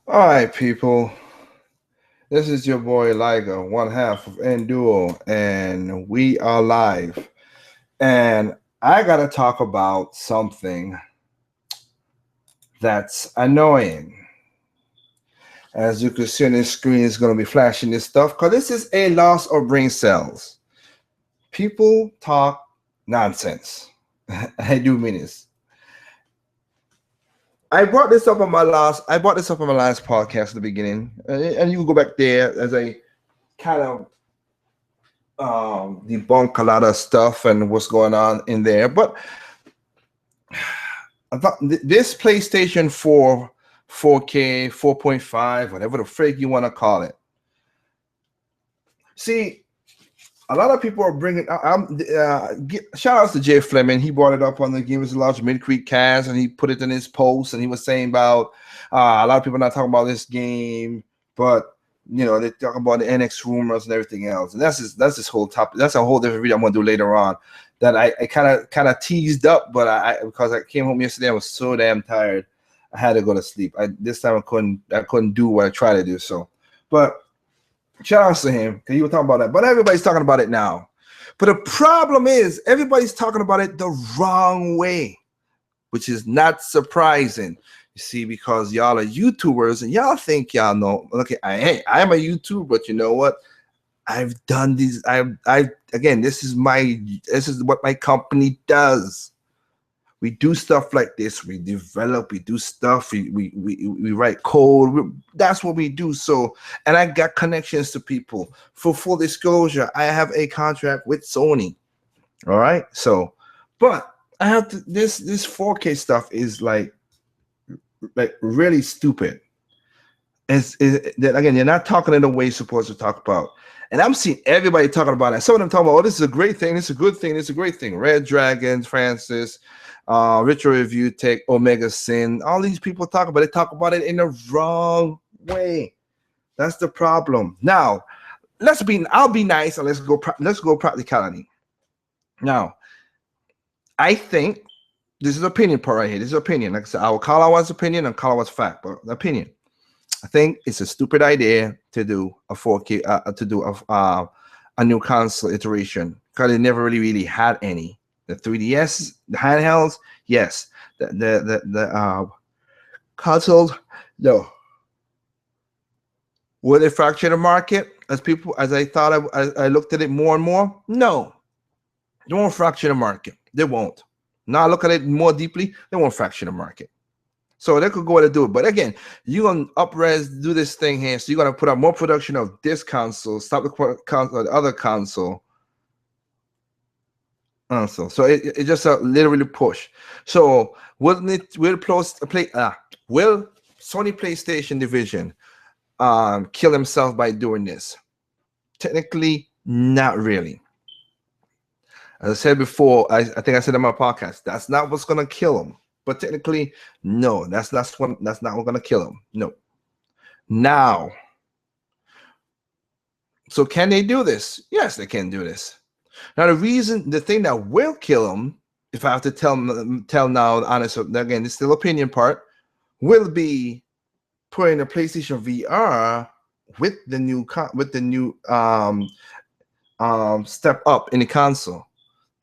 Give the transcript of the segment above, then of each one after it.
All right, people. This is your boy Liga, one half of Enduo, and we are live. And I gotta talk about something that's annoying. As you can see on the screen, it's gonna be flashing this stuff because this is a loss of brain cells. People talk nonsense. I do mean this. I brought this up on my last podcast at the beginning, and you can go back there as I kind of debunk a lot of stuff and what's going on in there. But I thought this PlayStation 4, 4K, 4.5, whatever the frig you want to call it. See, a lot of people are bringing. Shout outs to Jay Fleming. He brought it up on the Gamers Lodge Mid Creek Cast, and he put it in his post, and he was saying about a lot of people are not talking about this game, but they talk about the NX rumors and everything else, and that's this whole topic. That's a whole different video I'm gonna do later on. That I kind of teased up, but I because I came home yesterday, I was so damn tired, I had to go to sleep. This time I couldn't do what I try to do. So, but shout out to him because you were talking about that, but everybody's talking about it now. But the problem is everybody's talking about it the wrong way, which is not surprising. You see, because y'all are YouTubers and y'all think y'all know. Okay, I am a YouTuber, but you know what? I've done these. I again, this is what my company does. We do stuff like this. We develop. We do stuff. We write code. That's what we do. So, and I got connections to people. For full disclosure, I have a contract with Sony. All right. So, but I have to. This 4K stuff is like really stupid. That again, you're not talking in the way you're supposed to talk about. And I'm seeing everybody talking about it. Some of them talking about, oh, this is a great thing. This is a good thing. This is a great thing. Red Dragon, Francis, Ritual Review Tech, Omega Sin. All these people talk about it. Talk about it in the wrong way. That's the problem. Now, I'll be nice and let's go practicality. Now, I think this is opinion part right here. This is opinion. Like I said, I will call out what's opinion and call out what's fact, but opinion. I think it's a stupid idea to do a 4K, to do a new console iteration because it never really had any. The 3DS, the handhelds, yes. The consoles, no. Will they fracture the market as I thought I looked at it more and more? No, they won't fracture the market. They won't. Now I look at it more deeply, they won't fracture the market. So they could go ahead and do it. But again, you're going to up-res, do this thing here. So you're going to put out more production of this console, stop the other console. So it just literally push. So will Sony PlayStation division kill himself by doing this? Technically, not really. As I said before, I think I said in my podcast, that's not what's going to kill him. But technically, no, that's not what's going to kill him. No. Now, so can they do this? Yes, they can do this. Now, the thing that will kill him, if I have to tell now, honest, again, it's still opinion part, will be putting a PlayStation VR with the new step up in the console.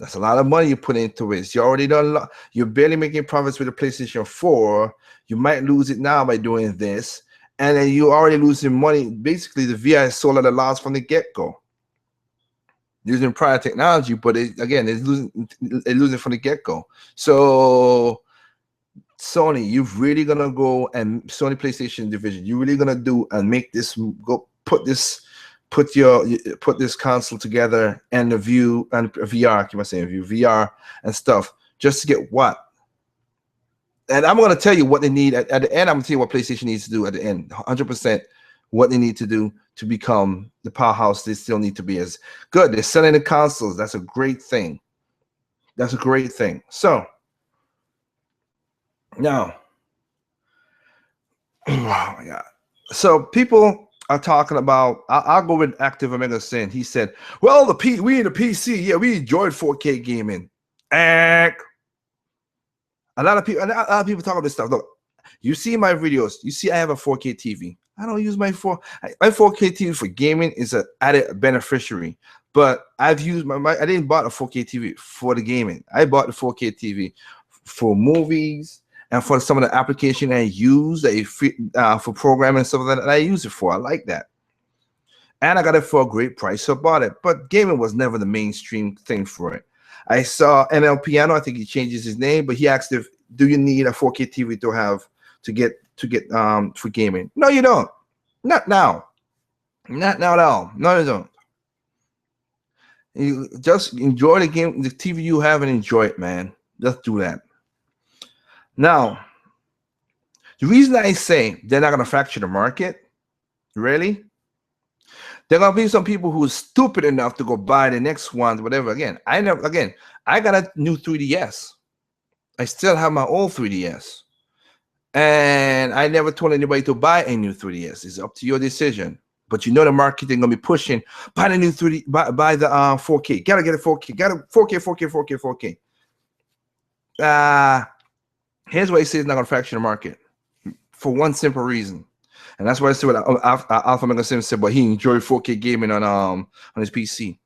That's a lot of money you put into it. You already done. You're barely making profits with the PlayStation 4. You might lose it now by doing this, and then you're already losing money. Basically, the VR is sold at a loss from the get-go. Using prior technology, but it's losing from the get-go. So Sony, you're really gonna go and Sony PlayStation division, you're really gonna do and make this go put this console together and the view and VR, keep on saying view, VR and stuff, just to get what? And I'm gonna tell you what they need at the end. I'm gonna tell you what PlayStation needs to do at the end, 100% what they need to do to become the powerhouse they still need to be. As good. They're selling the consoles. That's a great thing. That's a great thing. So now, oh my God. So people are talking about. I'll go with Active Omega Sin. He said, "Well, we in the PC, yeah, we enjoyed 4K gaming." A lot of people talk about this stuff. Look, You see my videos. You see I have a 4K TV. I don't use my 4K TV for gaming is an added beneficiary. But I've used I didn't bought a 4K TV for the gaming. I bought the 4K TV for movies and for some of the application I use for programming and stuff that I use it for. I like that. And I got it for a great price, so I bought it. But gaming was never the mainstream thing for it. I saw NL Piano, I think he changes his name, but he asked if, do you need a 4K TV to get for gaming? No, you don't. Not now. Not now at all. No, you don't. You just enjoy the game, the TV you have, and enjoy it, man. Just do that. Now, the reason I say they're not gonna fracture the market, really, there are gonna be some people who are stupid enough to go buy the next one, whatever. Again, I got a new 3DS. I still have my old 3DS, and I never told anybody to buy a new 3DS. It's up to your decision. But you know the marketing gonna be pushing. Buy the new 3D. Buy the 4K. Gotta get a 4K. Got a 4K. 4K. 4K. Here's why he says it's not gonna fracture the market for one simple reason, and that's why I said what Alpha Mega Sim said. But he enjoyed 4K gaming on his PC.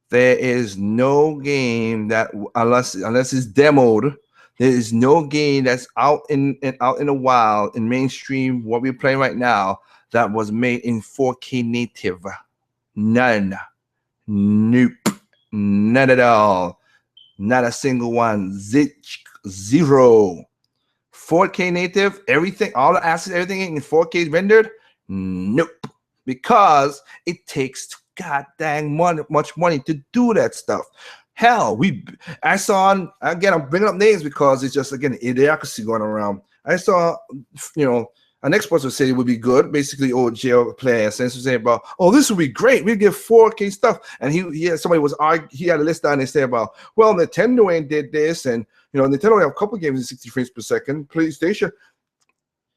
There is no game that unless it's demoed, there is no game that's out in the wild in mainstream what we're playing right now that was made in 4K native. None. Nope. None at all. Not a single one. Zero. 4K native, everything, all the assets, everything in 4K rendered? Nope. Because it takes goddamn much money to do that stuff. Hell, I saw, again, I'm bringing up names because it's just, again, idiocracy going around. I saw, an expert would say it would be good. Basically, jail players and saying about, this would be great. We get 4K stuff. And he had a list down and say about, well, Nintendo ain't did this, and Nintendo have a couple games in 60 frames per second. PlayStation,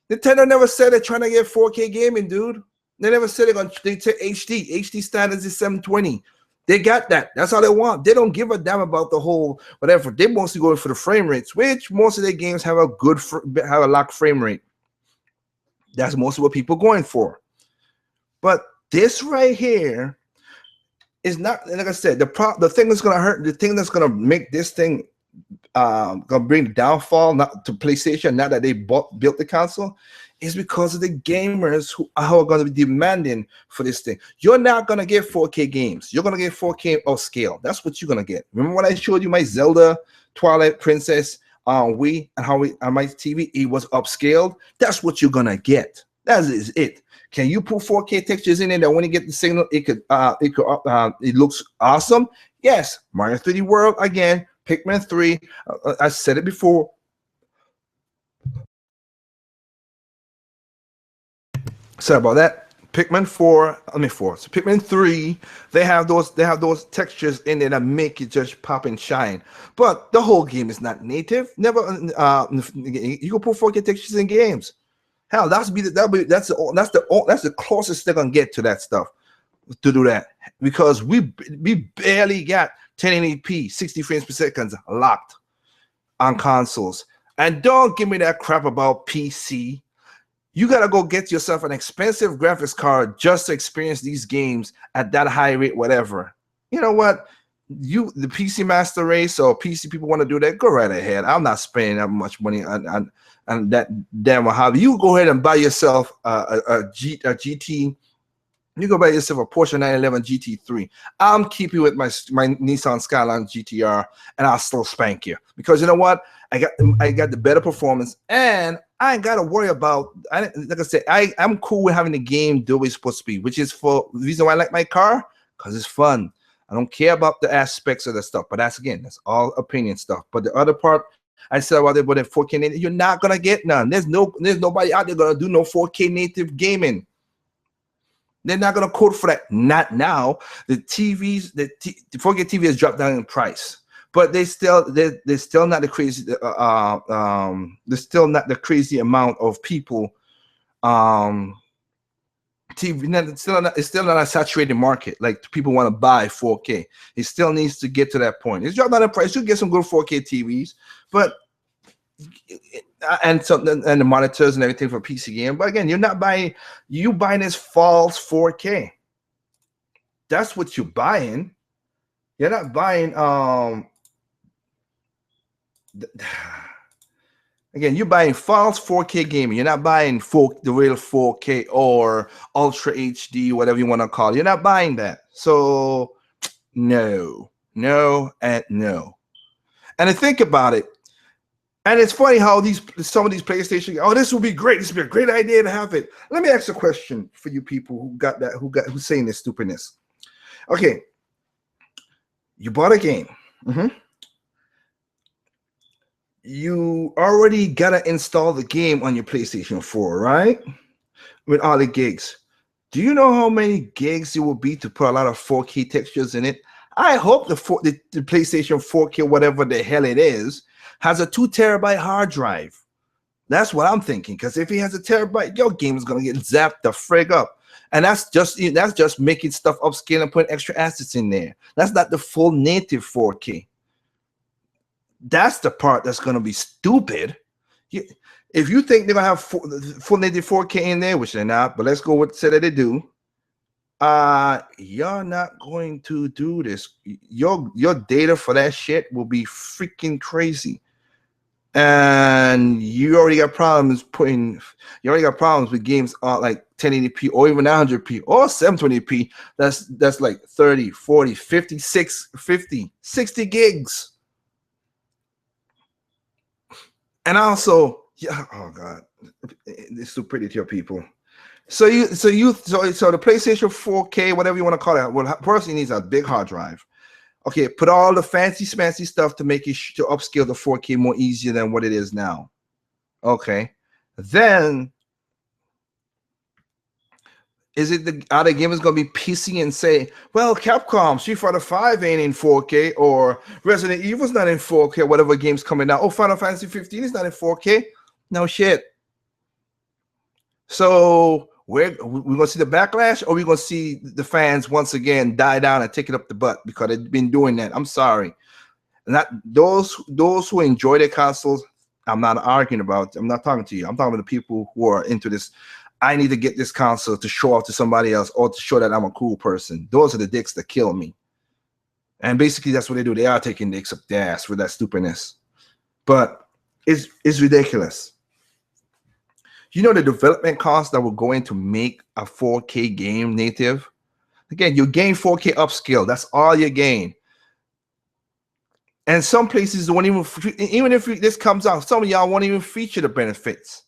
Nintendo never said they're trying to get 4K gaming, dude. They never said they take HD. HD standards is 720. They got that. That's all they want. They don't give a damn about the whole whatever. They mostly go for the frame rates, which most of their games have a locked frame rate. That's mostly what people are going for. But this right here is not, like I said, the thing that's gonna hurt, the thing that's gonna make this thing gonna bring the downfall not to PlayStation, not that they built the console, is because of the gamers who are going to be demanding for this thing. You're not going to get 4K games. You're going to get 4K upscale. That's what you're going to get. Remember when I showed you my Zelda Twilight Princess on Wii and how on my TV, it was upscaled? That's what you're going to get. That is it. Can you put 4K textures in it that when you get the signal, it looks awesome? Yes. Mario 3D World, again, Pikmin 3, I said it before. Sorry about that. Pikmin 4. So Pikmin 3, they have those textures in there that make it just pop and shine. But the whole game is not native. Never you can put 4K textures in games. Hell, that's the closest they're gonna get to that stuff, to do that. Because we barely got 1080p 60 frames per second locked on consoles. And don't give me that crap about PC. You gotta go get yourself an expensive graphics card just to experience these games at that high rate, whatever. You know what? The PC Master Race or PC people want to do that, go right ahead. I'm not spending that much money on that damn hobby. You go ahead and buy yourself a GT. You go buy yourself a Porsche 911 GT3. I'm keeping with my Nissan Skyline GTR, and I'll still spank you because you know what? I got the better performance, and I ain't got to worry about. Like I said, I'm cool with having the game do what it's supposed to be, which is for the reason why I like my car, because it's fun. I don't care about the aspects of the stuff, but that's all opinion stuff. But the other part, I said about it, but in 4K native, you're not gonna get none. There's nobody out there gonna do no 4K native gaming. They're not gonna code for that. Not now. The 4K TV has dropped down in price, but they're still not the crazy. There's still not the crazy amount of people. TV, it's still not a saturated market. Like people want to buy 4K. It still needs to get to that point. It's dropped down in price. You get some good 4K TVs, but and so and the monitors and everything for PC game. But again, you buying this false 4K. That's what you're buying. You're not buying again, you're buying false 4K gaming. You're not buying the real 4K or Ultra HD, whatever you want to call it. You're not buying that. So no, no, and no. And to think about it, and it's funny how some of these PlayStation, oh, this will be great. This would be a great idea to have it. Let me ask a question for you people who's saying this stupidness. Okay, you bought a game. Mm-hmm. You already gotta install the game on your PlayStation 4, right? With all the gigs. Do you know how many gigs it will be to put a lot of 4K textures in it? I hope the PlayStation 4K, whatever the hell it is, has a 2 terabyte hard drive. That's what I'm thinking. Because if he has a terabyte, your game is gonna get zapped the frig up. And that's just making stuff upscale and putting extra assets in there. That's not the full native 4K. That's the part that's gonna be stupid. If you think they're gonna have full native 4K in there, which they're not, but let's go with say that they do. You're not going to do this. Your data for that shit will be freaking crazy. And you already got problems with games on like 1080p or even 900p or 720p. That's like 30, 40, 50, 60 gigs. And also, yeah, oh god, it's too pretty to your people. So the PlayStation 4K, whatever you want to call it, well, personally needs a big hard drive. Okay, put all the fancy stuff to make it to upscale the 4K more easier than what it is now. Okay, then are the gamers gonna be PC and say, well, Capcom Street Fighter 5 ain't in 4K, or Resident Evil's not in 4K, whatever game's coming out. Oh, Final Fantasy 15 is not in 4K. No shit. So we're gonna see the backlash, or we're gonna see the fans once again die down and take it up the butt because they've been doing that. I'm sorry. Not those who enjoy their consoles. I'm not arguing about. I'm not talking to you. I'm talking about the people who are into this. I need to get this console to show off to somebody else or to show that I'm a cool person. Those are the dicks that kill me. And basically, that's what they do. They are taking dicks up their ass for that stupidness. But it's ridiculous. You know the development costs that will go in to make a 4K game native? Again, you gain 4K upscale. That's all you gain. And some places won't even if this comes out, some of y'all won't even feature the benefits.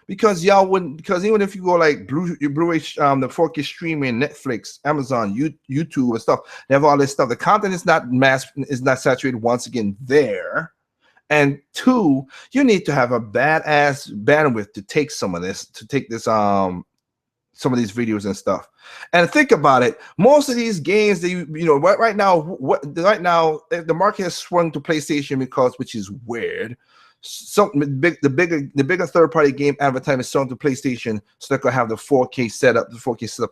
Because y'all wouldn't, because even if you go like Blu-ray, the 4K streaming, Netflix, Amazon, YouTube and stuff, they have all this stuff. The content is not saturated once again there. And two, you need to have a badass bandwidth to take some of this, some of these videos and stuff. And think about it, most of these games that right now the market has swung to PlayStation because, which is weird. The bigger third-party game advertising is swung to PlayStation, so they could have the 4K setup,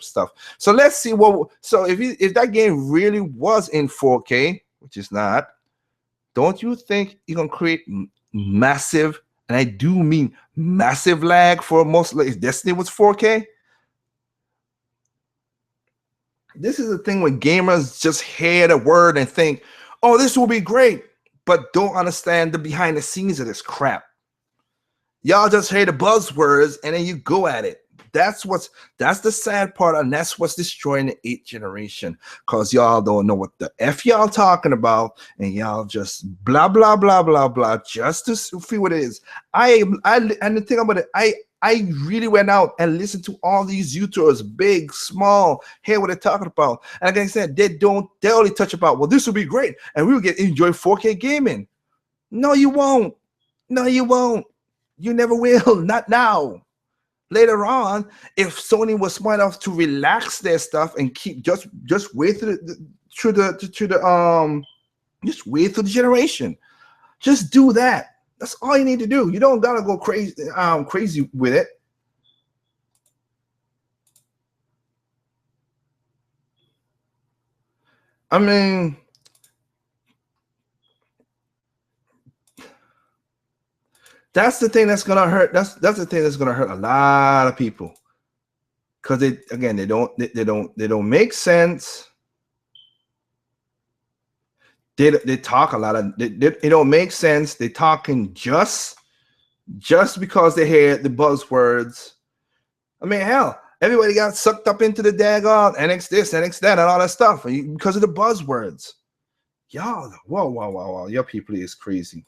stuff. So let's see if that game really was in 4K, which is not. Don't you think you're gonna create massive, and I do mean massive lag for most? Like Destiny was 4K. This is the thing when gamers just hear the word and think, "Oh, this will be great," but don't understand the behind the scenes of this crap. Y'all just hear the buzzwords and then you go at it. That's the sad part, and that's what's destroying the 8th generation, because y'all don't know what the F y'all talking about, and y'all just blah blah blah blah blah just to see what it is. And the thing about it, I really went out and listened to all these YouTubers, big, small, hear what they're talking about. And like I said, they only touch about, well, this will be great, and we will enjoy 4K gaming. No, you won't. No, you won't. You never will. Not now. Later on, if Sony was smart enough to relax their stuff and keep just wait through just wait through the generation. Just do that. That's all you need to do. You don't gotta go crazy with it. I mean, That's the thing that's gonna hurt. That's the thing that's gonna hurt a lot of people. Because they don't make sense. They talk a lot of they don't make sense. They talking just because they hear the buzzwords. I mean, hell, everybody got sucked up into the daggone NX this, NX that, and all that stuff because of the buzzwords. Y'all, whoa, your people is crazy.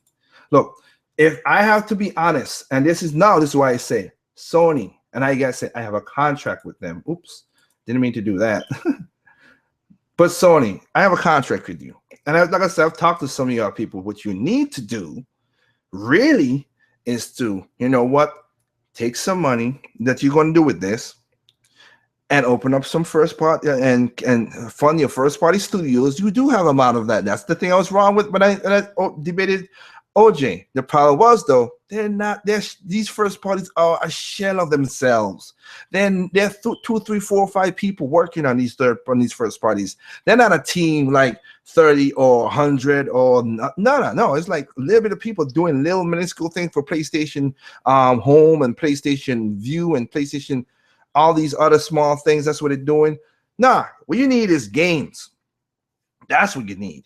Look, if I have to be honest, and this is why I say Sony, and I gotta say I have a contract with them. Oops, didn't mean to do that. But Sony, I have a contract with you, and like I said, I've talked to some of y'all people. What you need to do, really, is to, you know what, take some money that you're going to do with this, and open up some first party and fund your first party studios. You do have a lot of that. That's the thing I was wrong with when I debated OJ. The problem was, though, these first parties are a shell of themselves. Then there are 2, 3, 4, 5 people working on these first parties. They're not a team like 30 or 100 or no. It's like a little bit of people doing little minuscule things for PlayStation Home and PlayStation View and PlayStation, all these other small things. That's what they're doing. Nah, what you need is games. That's what you need.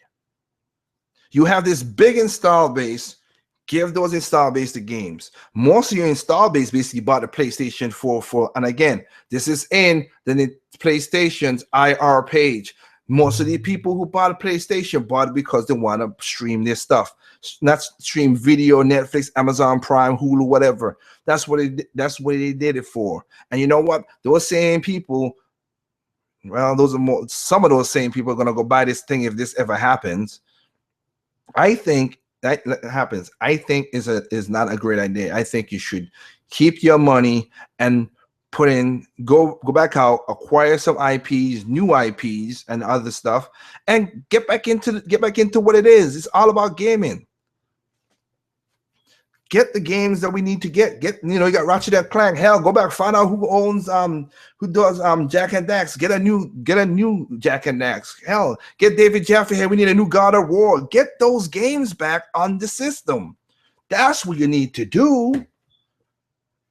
You have this big install base. Give those install base the games. Most of your install base basically bought the PlayStation 4 for, and again, this is in the PlayStation's IR page. Most of the people who bought a PlayStation bought it because they want to stream their stuff, not stream video, Netflix, Amazon Prime, Hulu, whatever. That's what they did it for. And you know what? Those same people, well, some of those same people are gonna go buy this thing if this ever happens. I think that happens. I think is not a great idea. I think you should keep your money and go back out, acquire some IPs, new IPs, and other stuff, and get back into what it is. It's all about gaming. Get the games that we need to get. You got Ratchet and Clank. Hell, go back, find out who owns who does Jak and Dax. Get a new Jak and Dax. Hell, get David Jaffe here. We need a new God of War. Get those games back on the system. That's what you need to do.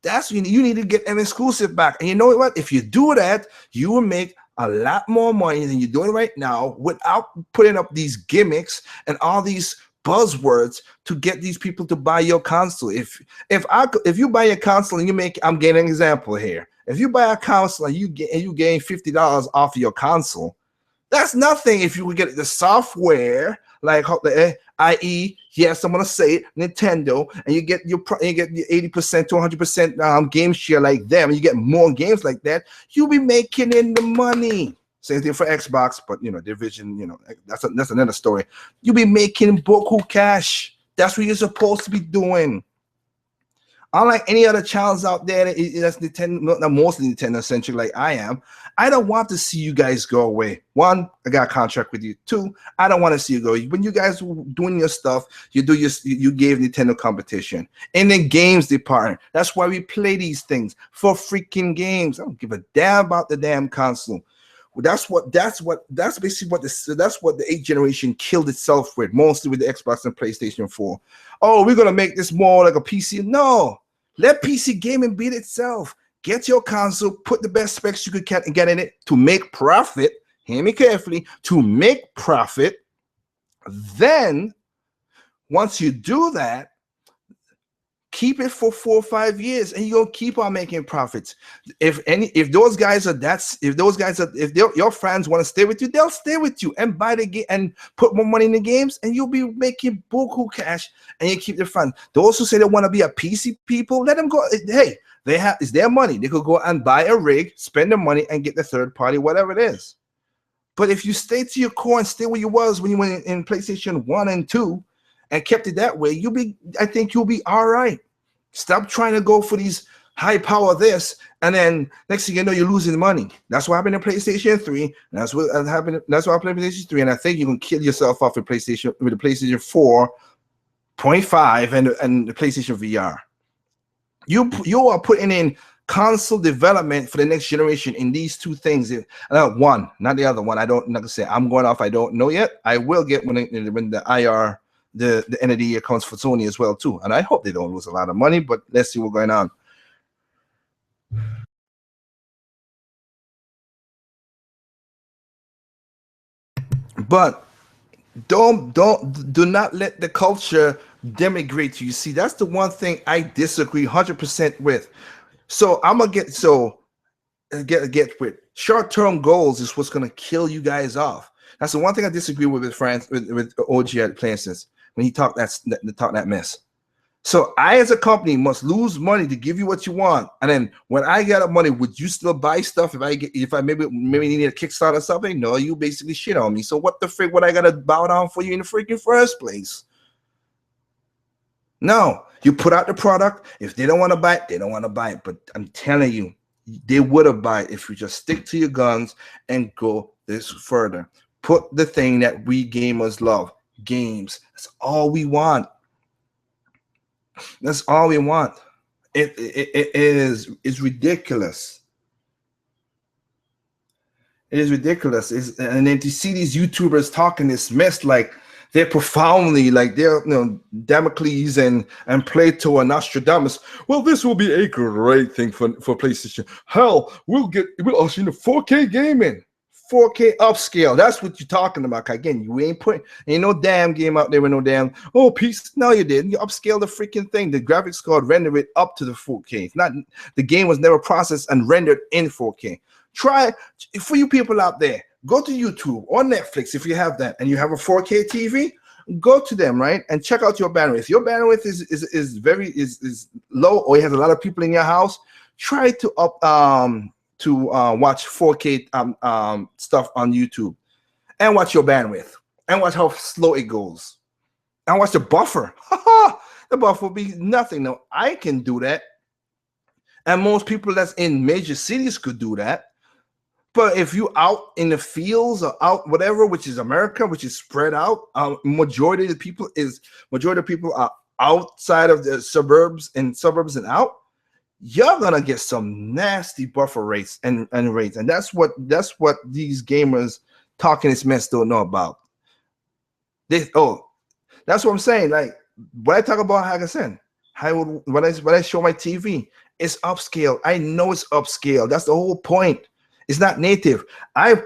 That's what you need to get an exclusive back. And you know what? If you do that, you will make a lot more money than you're doing right now without putting up these gimmicks and all these buzzwords to get these people to buy your console. If you buy a console and I'm getting an example here. If you buy a console and you gain $50 off of your console, that's nothing. If you would get the software, like i.e., yes, I'm gonna say it, Nintendo, and you get your 80% to 100% game share like them, and you get more games like that, you'll be making in the money. Same thing for Xbox, but Division, that's another story. You'll be making boku cash. That's what you're supposed to be doing. Unlike any other channels out there, that's Nintendo, not mostly Nintendo centric like I am. I don't want to see you guys go away. One, I got a contract with you. Two, I don't want to see you go. When you guys were doing your stuff, you gave Nintendo competition in the games department. That's why we play these things for freaking games. I don't give a damn about the damn console. That's basically what the 8th generation killed itself with, mostly with the Xbox and PlayStation 4. Oh, we're gonna make this more like a PC. No, let PC gaming beat itself. Get your console, put the best specs you could get in it to make profit. Hear me carefully. To make profit. Then, once you do that, keep it for 4 or 5 years, and you'll keep on making profits. If your fans want to stay with you, they'll stay with you and buy the game and put more money in the games, and you'll be making buku cash, and you keep the fans. Those who say they want to be a PC people, let them go. Hey, it's their money. They could go and buy a rig, spend the money, and get the third party, whatever it is. But if you stay to your core and stay where you was when you went in PlayStation 1 and 2, and kept it that way, I think you'll be all right. Stop trying to go for these high power this, and then next thing you know, you're losing money. That's what happened in PlayStation 3. And that's what happened. That's why I played PlayStation 3, and I think you can kill yourself off with the PlayStation 4.5 and the PlayStation VR. You are putting in console development for the next generation in these two things. One, not the other one. I'm not gonna say I'm going off. I don't know yet. I will get when the IR the end of the year comes for Sony as well too. And I hope they don't lose a lot of money, but let's see what's going on. But do not let the culture demigrate you. See, that's the one thing I disagree 100% with. So I'm gonna get with short-term goals is what's gonna kill you guys off. That's the one thing I disagree with France with OG at Places when he talked that mess. So I, as a company, must lose money to give you what you want, and then when I get up money, would you still buy stuff if I maybe need a Kickstarter or something? No, you basically shit on me. So what the frick would I gotta bow down for you in the freaking first place? No, you put out the product. If they don't want to buy it, they don't want to buy it. But I'm telling you, they would have bought it if you just stick to your guns and go this further. Put the thing that we gamers love, games. That's all we want. That's all we want. It's ridiculous. It is ridiculous. And then to see these YouTubers talking this mess like they're profoundly, like they're, Damocles and Plato and Nostradamus. Well, this will be a great thing for PlayStation. Hell, we'll usher in the 4K gaming. 4K upscale. That's what you're talking about. Again, you ain't no damn game out there with no damn piece. No, you didn't. You upscale the freaking thing. The graphics card rendered it up to the 4K. It's not, the game was never processed and rendered in 4K. Try, for you people out there, go to YouTube or Netflix if you have that and you have a 4K TV. Go to them, right, and check out your bandwidth. If your bandwidth is very low, or you have a lot of people in your house, try to watch 4K stuff on YouTube, and watch your bandwidth, and watch how slow it goes, and watch the buffer. The buffer will be nothing. Now I can do that, and most people that's in major cities could do that. But if you out in the fields or out whatever, which is America, which is spread out, majority of people are outside of the suburbs and out. You're gonna get some nasty buffer rates and rates, and that's what these gamers talking this mess don't know about. That's what I'm saying. Like when I talk about, like I said, when I show my TV, it's upscale. I know it's upscale. That's the whole point. It's not native. I have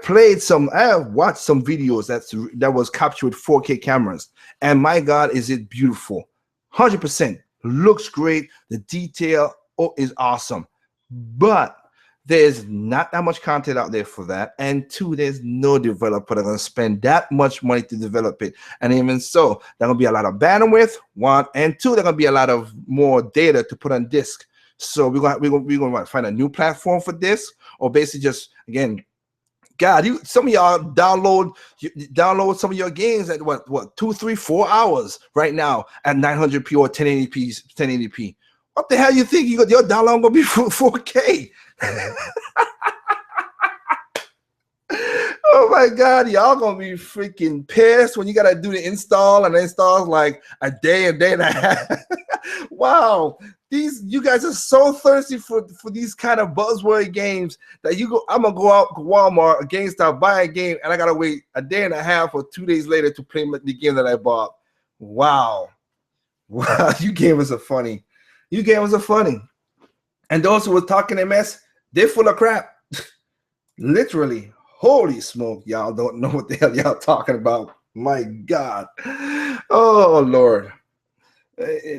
watched some videos that was captured with 4K cameras, and my God, is it beautiful? 100% looks great. The detail is awesome, but there's not that much content out there for that. And two, there's no developer that's going to spend that much money to develop it. And even so, there's going to be a lot of bandwidth, one, and two, there's going to be a lot of more data to put on disk. So we're going to find a new platform for this, or basically just, again, God, some of y'all download some of your games at what 2, 3, 4 hours right now at 900p or 1080p. What the hell you think your download gonna be 4K? Oh my God, y'all gonna be freaking pissed when you gotta do the install, and the install is like a day and a half. Wow, you guys are so thirsty for these kind of buzzword games that I'm gonna go out to Walmart or GameStop, buy a game, and I gotta wait a day and a half or 2 days later to play the game that I bought. Wow, you gamers are funny. You gamers are funny. And those who were talking a mess, they're full of crap. Literally. Holy smoke, y'all don't know what the hell y'all talking about. My God. Oh, Lord.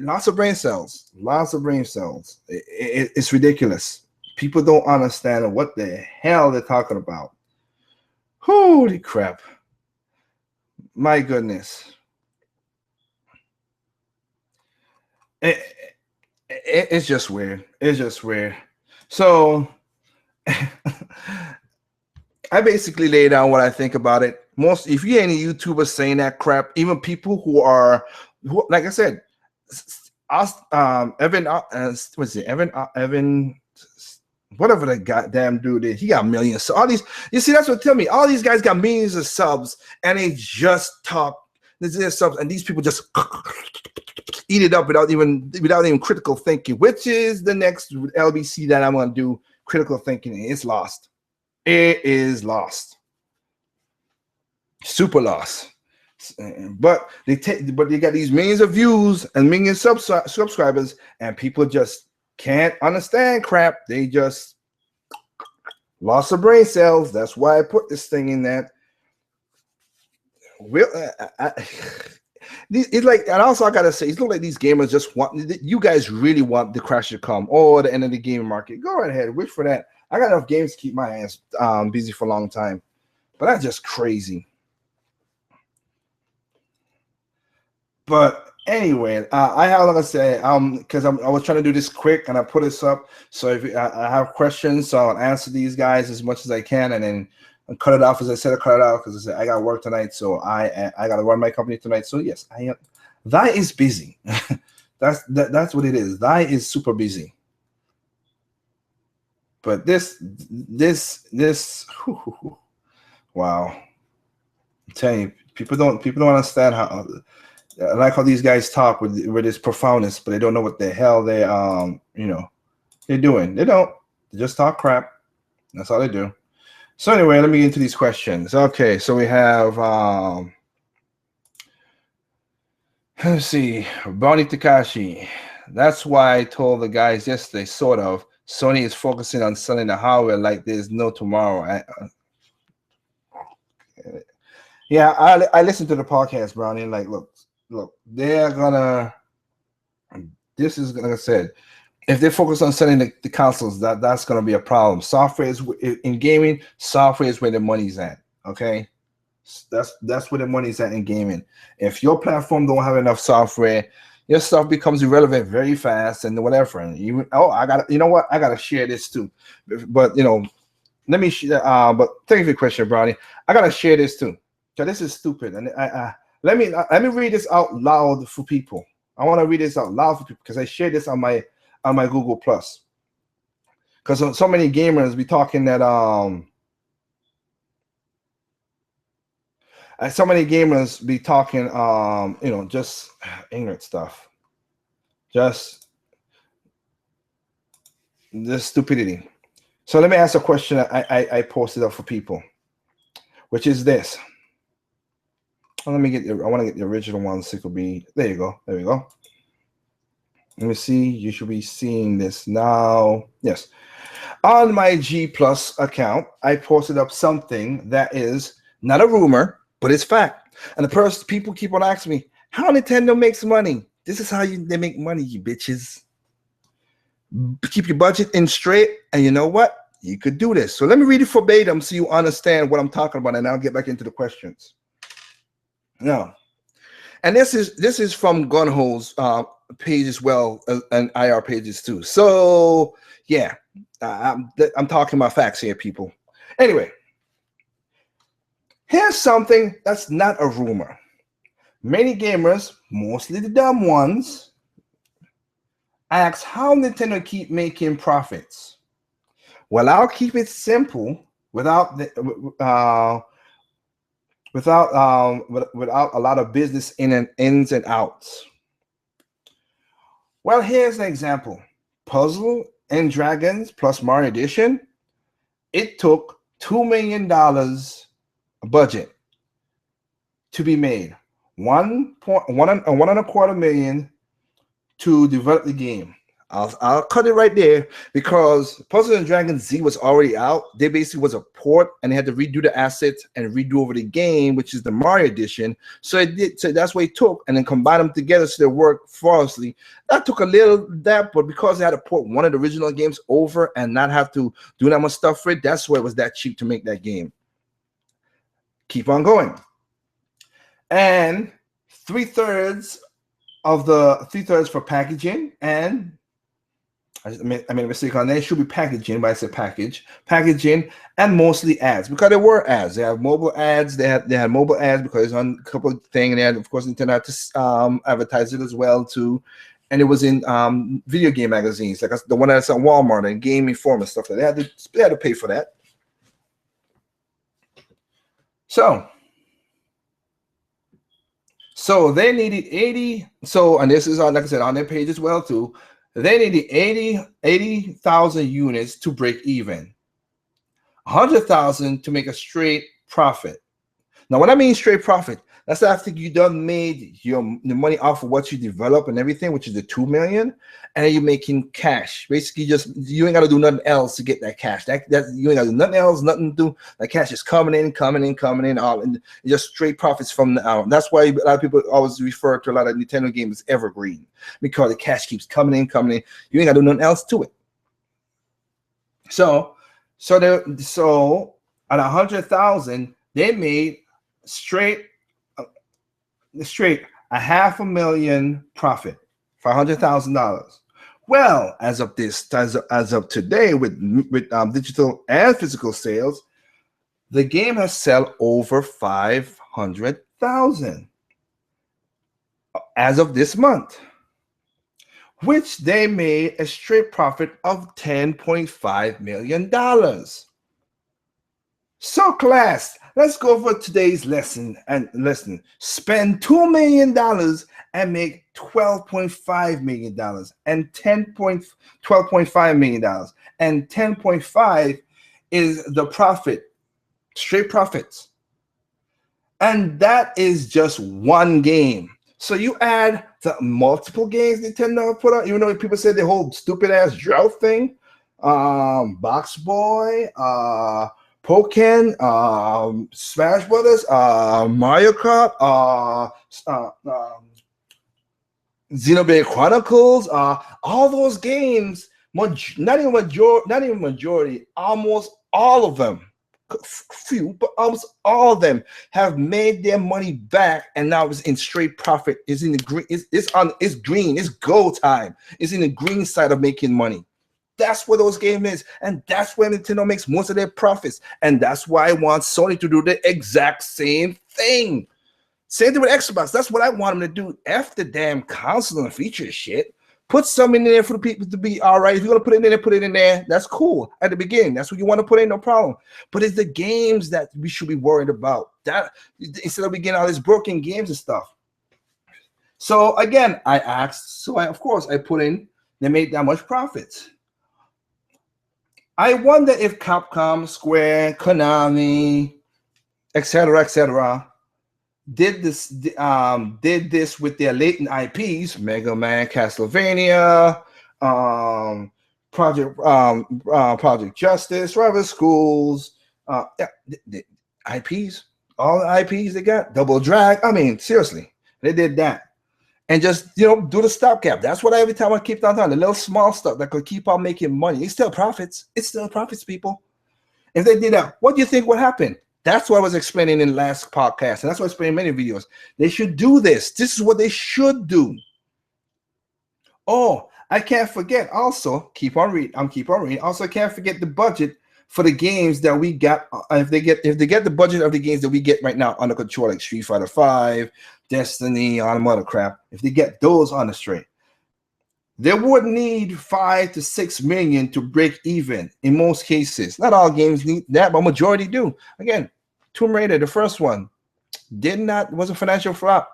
Lots of brain cells. Lots of brain cells. It's ridiculous. People don't understand what the hell they're talking about. Holy crap. My goodness. It's just weird. It's just weird. So I basically lay down what I think about it. If you any YouTubers saying that crap, even people who like I said, Evan, whatever the goddamn dude is, he got millions. So you see, that's what tell me. All these guys got millions of subs, and they just talk. Their subs, and these people just eat it up without even critical thinking, which is the next LBC that I'm gonna do. Critical thinking. It's lost. It is lost. Super lost. But they got these millions of views and millions of subscribers, and people just can't understand crap. They just lost of brain cells. That's why I put this thing in that. It's like, and also I gotta say, it's look like these gamers just want, you guys really want the crash to come or the end of the gaming market. Go right ahead, wish for that. I got enough games to keep my hands busy for a long time, but that's just crazy. But anyway, I have, like I say, because I was trying to do this quick and I put this up. So if I have questions, so I'll answer these guys as much as I can, and then cut it off as I said. I cut it out because I got work tonight, so I got to run my company tonight. So yes, I am. That is busy. that's what it is. That is super busy. But this, wow! I'm telling you, people don't understand how. I like how these guys talk with this profoundness, but they don't know what the hell they they're doing. They don't. They just talk crap. That's all they do. So anyway, let me get into these questions. Okay, so we have let's see, Bonnie Takashi. That's why I told the guys yesterday, sort of, Sony is focusing on selling the hardware like there's no tomorrow. Yeah, I listened to the podcast, Brownie, and like, look, they're gonna. This is, like I said, if they focus on selling the consoles, that's gonna be a problem. Software is in gaming. Software is where the money's at. Okay, that's where the money's at in gaming. If your platform don't have enough software, your stuff becomes irrelevant very fast and whatever. And even I gotta share this too. But let me. But thank you for the question, Brownie. I gotta share this too. So this is stupid, and let me read this out loud for people. I want to read this out loud for people because I shared this on my Google Plus. Because so many gamers be talking that so many gamers be talking just ignorant stuff, just this stupidity. So let me ask a question I posted up for people, which is this. Let me get I want to get the original one, so it could be, there you go. There we go. Let me see. You should be seeing this now. Yes. On my G Plus account, I posted up something that is not a rumor, but it's fact. And the people keep on asking me, how Nintendo makes money? This is how they make money, you bitches. Keep your budget in straight, and you know what? You could do this. So let me read it verbatim so you understand what I'm talking about, and I'll get back into the questions. No, and this is from Gunho's page as well, and IR pages too. So yeah, I'm talking about facts here, people. Anyway, here's something that's not a rumor. Many gamers, mostly the dumb ones, ask how Nintendo keep making profits. Well, I'll keep it simple without a lot of business ins and outs. Well, here's an example. Puzzle and Dragons plus Mario Edition. It took $2 million budget to be made. $1.25 million to develop the game. I'll cut it right there because Puzzle and Dragons Z was already out. They basically was a port, and they had to redo the assets and redo over the game, which is the Mario edition. So that's what it took, and then combine them together so they work flawlessly. That took a little but because they had to port one of the original games over and not have to do that much stuff for it, that's why it was that cheap to make that game. Keep on going. And 3/3 for packaging, and I made a mistake on there. It should be packaging, but I said packaging, and mostly ads, because there were ads. They have mobile ads. They had mobile ads because on a couple of things, and they had, of course, Nintendo had to advertise it as well too. And it was in video game magazines, like the one that's on Walmart and Game Informer and stuff like that. They had to pay for that. So they needed 80. So, and this is on, like I said, on their page as well too. They needed 80,000 units to break even. 100,000 to make a straight profit. Now, what I mean straight profit, That's after you done made the money off of what you develop and everything, which is the 2 million, and you're making cash. Basically, just you ain't gotta do nothing else to get that cash. That you ain't gotta do nothing else, nothing to do. That cash is coming in, all and just straight profits from the out. That's why a lot of people always refer to a lot of Nintendo games as evergreen, because the cash keeps coming in. You ain't gotta do nothing else to it. So at 100,000, they made straight a $500,000 profit for $100,000. Well, as of today, with digital and physical sales, the game has sold over 500,000 as of this month, which they made a straight profit of $10.5 million. So, class, let's go over today's lesson and listen. Spend $2 million and make $12.5 million and $12.5 million. And 10.5 is the profit, straight profits. And that is just one game. So you add the multiple games Nintendo put out, even though people say the whole stupid ass drought thing, Box Boy, Pokken, Smash Brothers, Mario Kart, Xenoblade Chronicles, all those games, not even majority, almost all of them, few, but almost all of them have made their money back, and now it's in straight profit. It's in the green. It's green. It's go time. It's in the green side of making money. That's where those games is, and that's where Nintendo makes most of their profits, and that's why I want Sony to do the exact same thing. Same thing with Xbox. That's what I want them to do. After damn console and feature shit, put something in there for the people to be all right. If you want to put it in there, put it in there. That's cool at the beginning. That's what you want to put in, no problem. But it's the games that we should be worried about. That instead of we getting all these broken games and stuff. So again, I asked. So of course I put in. They made that much profits. I wonder if Capcom, Square, Konami, etc., did this with their latent IPs, Mega Man, Castlevania, Project Justice, Rival Schools, the IPs, all the IPs they got, Double Drag. I mean, seriously, they did that. And just, do the stopgap. That's what every time I keep on talking, the little small stuff that could keep on making money. It's still profits. It's still profits, people. If they did that, what do you think would happen? That's what I was explaining in the last podcast. And that's what I explained in many videos. They should do this. This is what they should do. Oh, I can't forget. Also, keep on reading. Also, I can't forget the budget for the games that we got. If they get the budget of the games that we get right now under control, like Street Fighter 5, Destiny, all the other crap, if they get those on the straight, they would need $5 to $6 million to break even in most cases. Not all games need that, but majority do. Again, Tomb Raider, the first one, was a financial flop.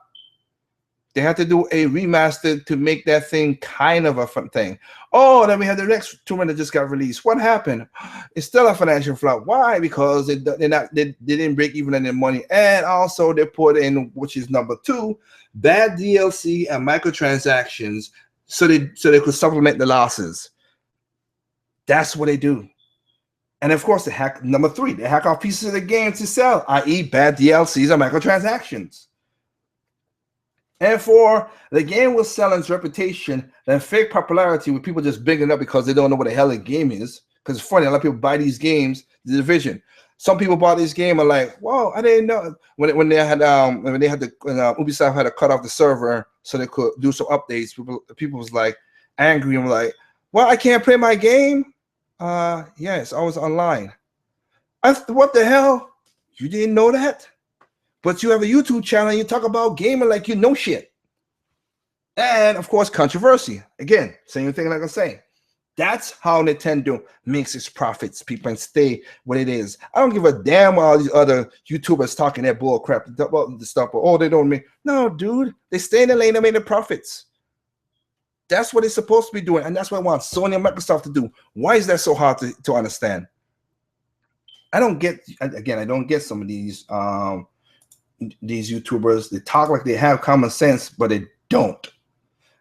They had to do a remaster to make that thing kind of a fun thing. Oh, then we have the next Tomb Raider just got released. What happened? It's still a financial flop. Why? Because they didn't break even on their money, and also they put in, which is number 2, bad DLC and microtransactions, so they could supplement the losses. That's what they do. And of course, number 3, they hack off pieces of the game to sell, i.e., bad DLCs and microtransactions. And for the game will sell its reputation and fake popularity with people just bigging up because they don't know what the hell the game is. Because it's funny, a lot of people buy these games, The Division. Some people bought this game and like, whoa, I didn't know. When they had Ubisoft had to cut off the server so they could do some updates. People was like angry and were like, well, I can't play my game. Yes, I was online. What the hell? You didn't know that? But you have a YouTube channel and you talk about gaming like you know shit. And of course, controversy. Again, same thing like I say. That's how Nintendo makes its profits, people, and stay what it is. I don't give a damn what all these other YouTubers talking that bull crap about the stuff. Oh, they don't make. No, dude. They stay in the lane and make the profits. That's what they're supposed to be doing. And that's what I want Sony and Microsoft to do. Why is that so hard to understand? I don't get some of these these YouTubers, they talk like they have common sense, but they don't.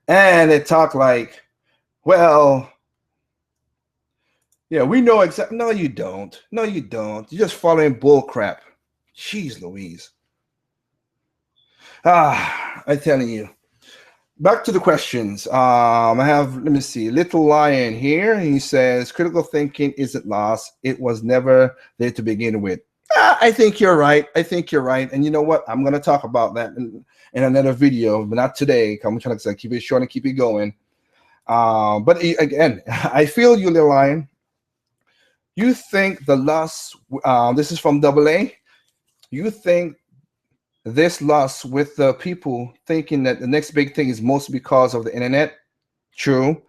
And they talk like, well, yeah, we know exactly. No, you don't. No, you don't. You're just following bull crap. Jeez Louise. I'm telling you. Back to the questions. I have, let me see, Little Lion here. He says, critical thinking isn't lost. It was never there to begin with. I think you're right. I think you're right. And you know what? I'm going to talk about that in another video, but not today. I'm trying to keep it short and keep it going. But again, I feel you, Little Lion. You think the loss, this is from AA. You think this loss with the people thinking that the next big thing is mostly because of the internet? True.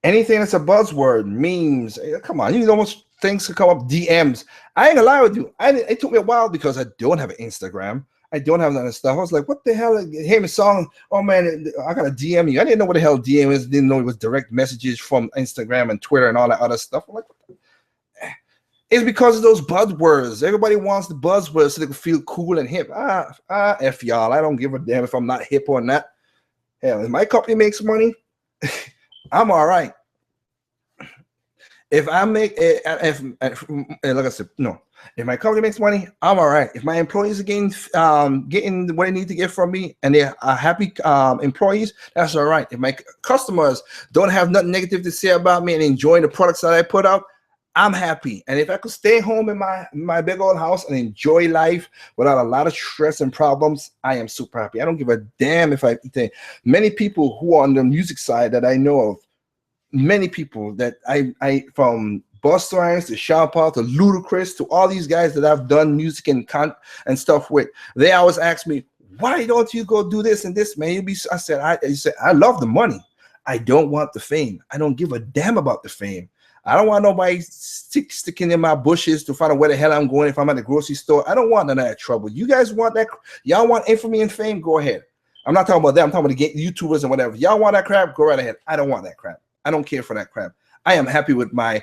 Anything that's a buzzword, memes, come on, you know, much things could come up, DMs. I ain't gonna lie with you. It took me a while because I don't have an Instagram. I don't have none of stuff. I was like, what the hell? Hear me song. Oh man, I got a DM you. I didn't know what the hell DM is. Didn't know it was direct messages from Instagram and Twitter and all that other stuff. I'm like, what the? It's because of those buzzwords. Everybody wants the buzzwords so they can feel cool and hip. F y'all. I don't give a damn if I'm not hip or not. Hell, if my company makes money, I'm all right. If I make it, like I said, no. If my company makes money, I'm all right. If my employees are getting what they need to get from me, and they're happy employees, that's all right. If my customers don't have nothing negative to say about me and enjoying the products that I put out, I'm happy. And if I could stay home in my big old house and enjoy life without a lot of stress and problems, I am super happy. I don't give a damn if I think many people who are on the music side that I know of, many people that I from Busta Rhymes to Sean Paul to Ludacris to all these guys that I've done music and stuff with, they always ask me, why don't you go do this and this, man? I said, I love the money. I don't want the fame. I don't give a damn about the fame. I don't want nobody sticking in my bushes to find out where the hell I'm going if I'm at the grocery store. I don't want none of that trouble. You guys want that? Y'all want infamy and fame? Go ahead. I'm not talking about that. I'm talking about the YouTubers and whatever. Y'all want that crap? Go right ahead. I don't want that crap. I don't care for that crap. I am happy with my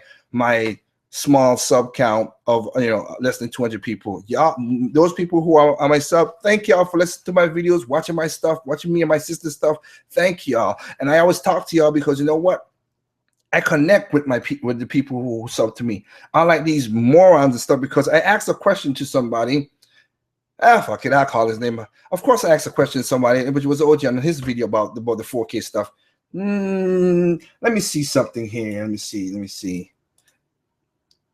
small sub count of less than 200 people. Y'all, those people who are on my sub, thank y'all for listening to my videos, watching my stuff, watching me and my sister's stuff. Thank y'all. And I always talk to y'all because you know what? I connect with with the people who sub to me. Unlike these morons and stuff, because I asked a question to somebody. Fuck it, I'll call his name. Of course, I asked a question to somebody, which was OG on his video about the 4K stuff. Let me see something here. Let me see.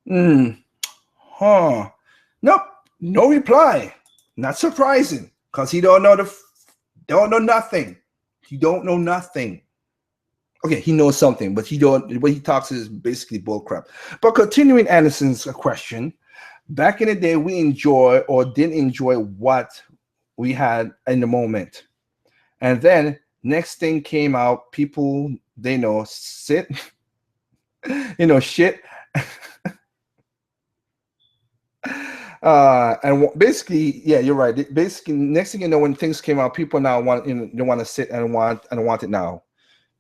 Nope, no reply. Not surprising, because he don't know nothing. He don't know nothing. Okay, he knows something, but what he talks is basically bullcrap. But continuing Anderson's question, back in the day, we enjoy or didn't enjoy what we had in the moment, and then next thing came out. People they know shit. And basically, yeah, you're right. Basically, next thing you know, when things came out, people now they want to sit and want it now.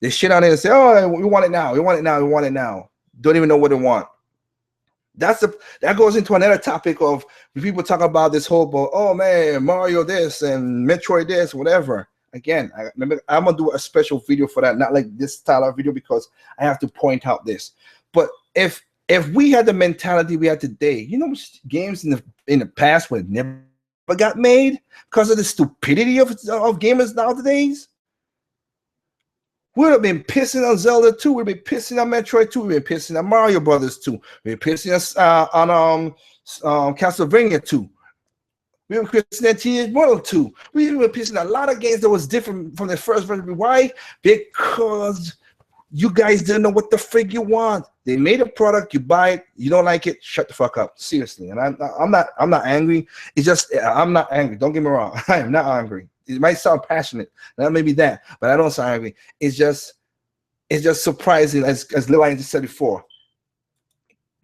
They shit on it and say, "Oh, we want it now. We want it now. We want it now." Don't even know what they want. That goes into another topic of people talk about this whole, oh man, Mario this and Metroid this, whatever. Again, I'm gonna do a special video for that, not like this style of video because I have to point out this. But if we had the mentality we had today, games in the past would never got made because of the stupidity of gamers nowadays. We would have been pissing on Zelda 2. We'd be pissing on Metroid 2. We'd be pissing on Mario Brothers 2. We'd be pissing on Castlevania 2. We were pissing at Teenage Mortal 2. We were pissing a lot of games that was different from the first version. Why? Because you guys didn't know what the frig you want. They made a product, you buy it, you don't like it, shut the fuck up. Seriously. And I'm not angry. It's just I'm not angry. Don't get me wrong. I am not angry. It might sound passionate. That may be that, but I don't sound angry. It's just surprising, as Lil Wayne just said before.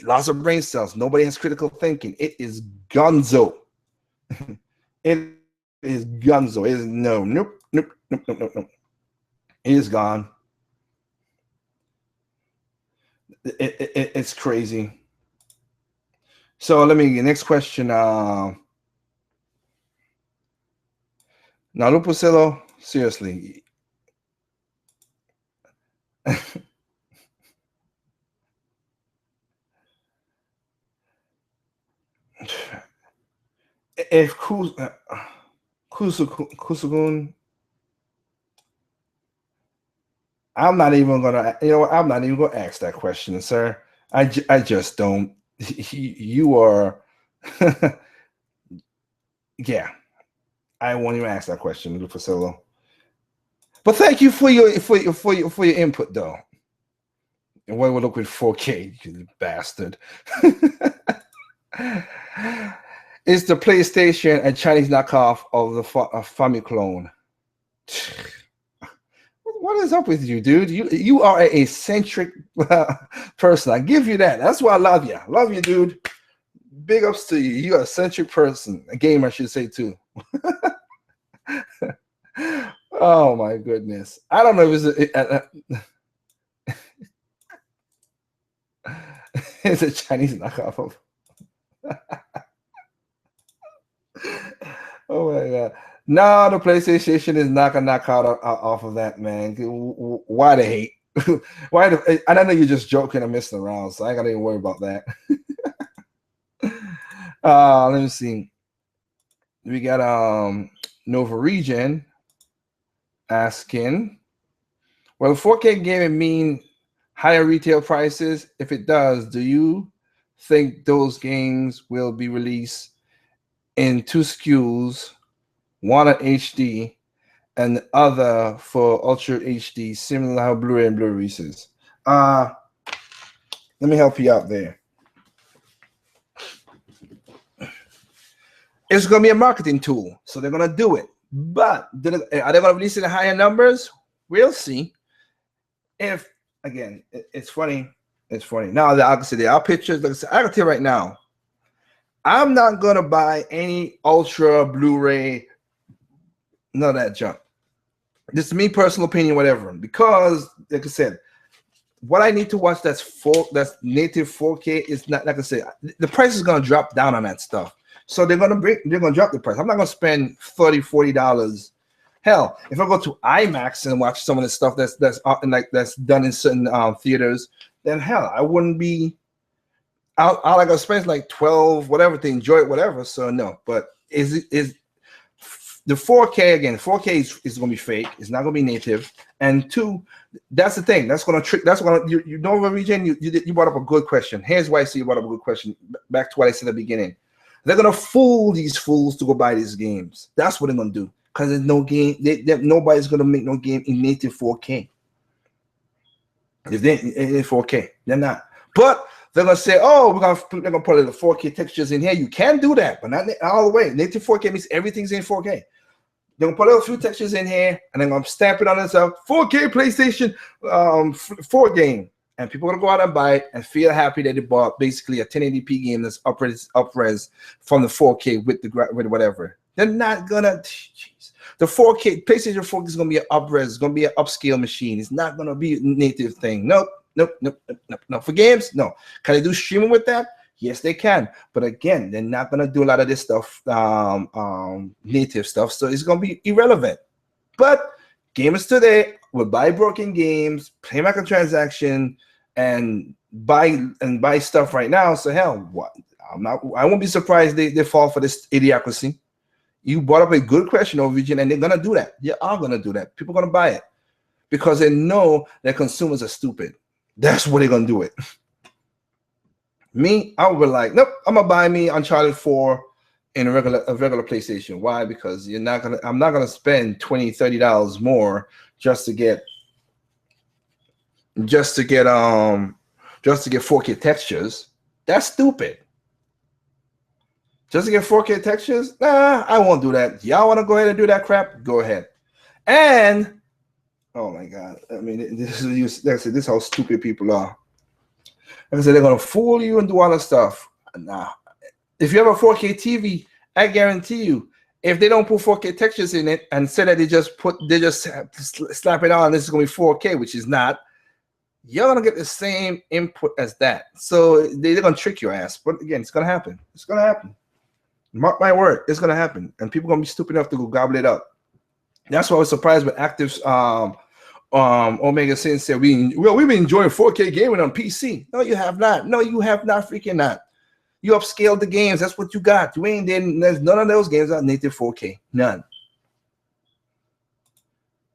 Lots of brain cells. Nobody has critical thinking. It is gonzo. It is gonzo. It is nope. It is gone. It's crazy. So next question. Now, Lupacillo, seriously. If Kusugun, I'm not even gonna, I'm not even gonna ask that question, sir. I just don't. You are, yeah. I won't even ask that question, Lupacillo. But thank you for your input, though. And when we look with 4K, you bastard. Is the PlayStation a Chinese knockoff of the Famiclone? What is up with you, dude? You are a eccentric person. I give you that. That's why I love you. I love you, dude. Big ups to you. You're a eccentric person. A gamer, I should say, too. Oh, my goodness. I don't know if it's a Chinese knockoff of. Oh my god! No, the PlayStation is not gonna knock out off of that, man. Why the hate? Why? I know you're just joking and messing around, so I ain't gotta even worry about that. Let me see. We got Nova Region asking, "Will 4K gaming mean higher retail prices? If it does, do you think those games will be released in two SKUs, one at HD and the other for Ultra HD, similar to how Blu-ray and Blu-ray releases?" Let me help you out there. It's going to be a marketing tool, so they're going to do it. But are they going to release it in higher numbers? We'll see. If, again, it's funny. It's funny. Now, I can say there are pictures. I can tell you right now, I'm not going to buy any Ultra, Blu-ray, none of that junk. This is me, personal opinion, whatever. Because, like I said, what I need to watch that's native 4K is not, like I said, the price is going to drop down on that stuff. So they're going to drop the price. I'm not going to spend $30, $40. Hell, if I go to IMAX and watch some of the stuff that's done in certain theaters, then hell, I wouldn't be. All I got to spend is like 12, whatever, to enjoy it, whatever. So no, but is the 4K again? 4K is going to be fake. It's not going to be native. And two, that's the thing. That's going to trick. That's going to you know, Region. You brought up a good question. Here's why I see you brought up a good question. Back to what I said at the beginning. They're going to fool these fools to go buy these games. That's what they're going to do. Because there's no game. Nobody's going to make no game in native 4K. If they in 4K, they're not. But they're going to say, oh, they're going to put the 4K textures in here. You can do that, but not all the way. Native 4K means everything's in 4K. They're going to put a few textures in here, and they're going to stamp it on itself. 4K PlayStation 4 game. And people are going to go out and buy it and feel happy that they bought basically a 1080p game that's up-res from the 4K with whatever. They're not going to. The 4K, PlayStation 4 is going to be an up-res. It's going to be an upscale machine. It's not going to be a native thing. Nope. For games, no. Can they do streaming with that? Yes, they can. But again, they're not going to do a lot of this stuff, native stuff. So it's going to be irrelevant. But gamers today will buy broken games, play microtransaction, and buy stuff right now. So hell, what? I won't be surprised they fall for this idiocracy. You brought up a good question, Norwegian, and they're gonna do that. They are gonna do that. People are gonna buy it because they know that consumers are stupid. That's what they're gonna do it. Me, I would be like, nope, I'm gonna buy me Uncharted 4 in a regular PlayStation. Why? Because I'm not gonna spend $20, $30 more just to get 4K textures. That's stupid. Just to get 4K textures? Nah, I won't do that. Y'all want to go ahead and do that crap? Go ahead. And oh my God, I mean, this is how stupid people are. Like I said, they're gonna fool you and do all that stuff. Nah, if you have a 4K TV, I guarantee you, if they don't put 4K textures in it and say that they just slap it on, this is gonna be 4K, which is not. You're gonna get the same input as that. So they're gonna trick your ass. But again, it's gonna happen. Mark my word, it's gonna happen, and people are gonna be stupid enough to go gobble it up. That's why I was surprised when Active's Omega Sin said we've been enjoying 4K gaming on PC. No, you have not. No, you have not freaking not. You upscaled the games. That's what you got. You ain't then there's none of those games are native 4K. None.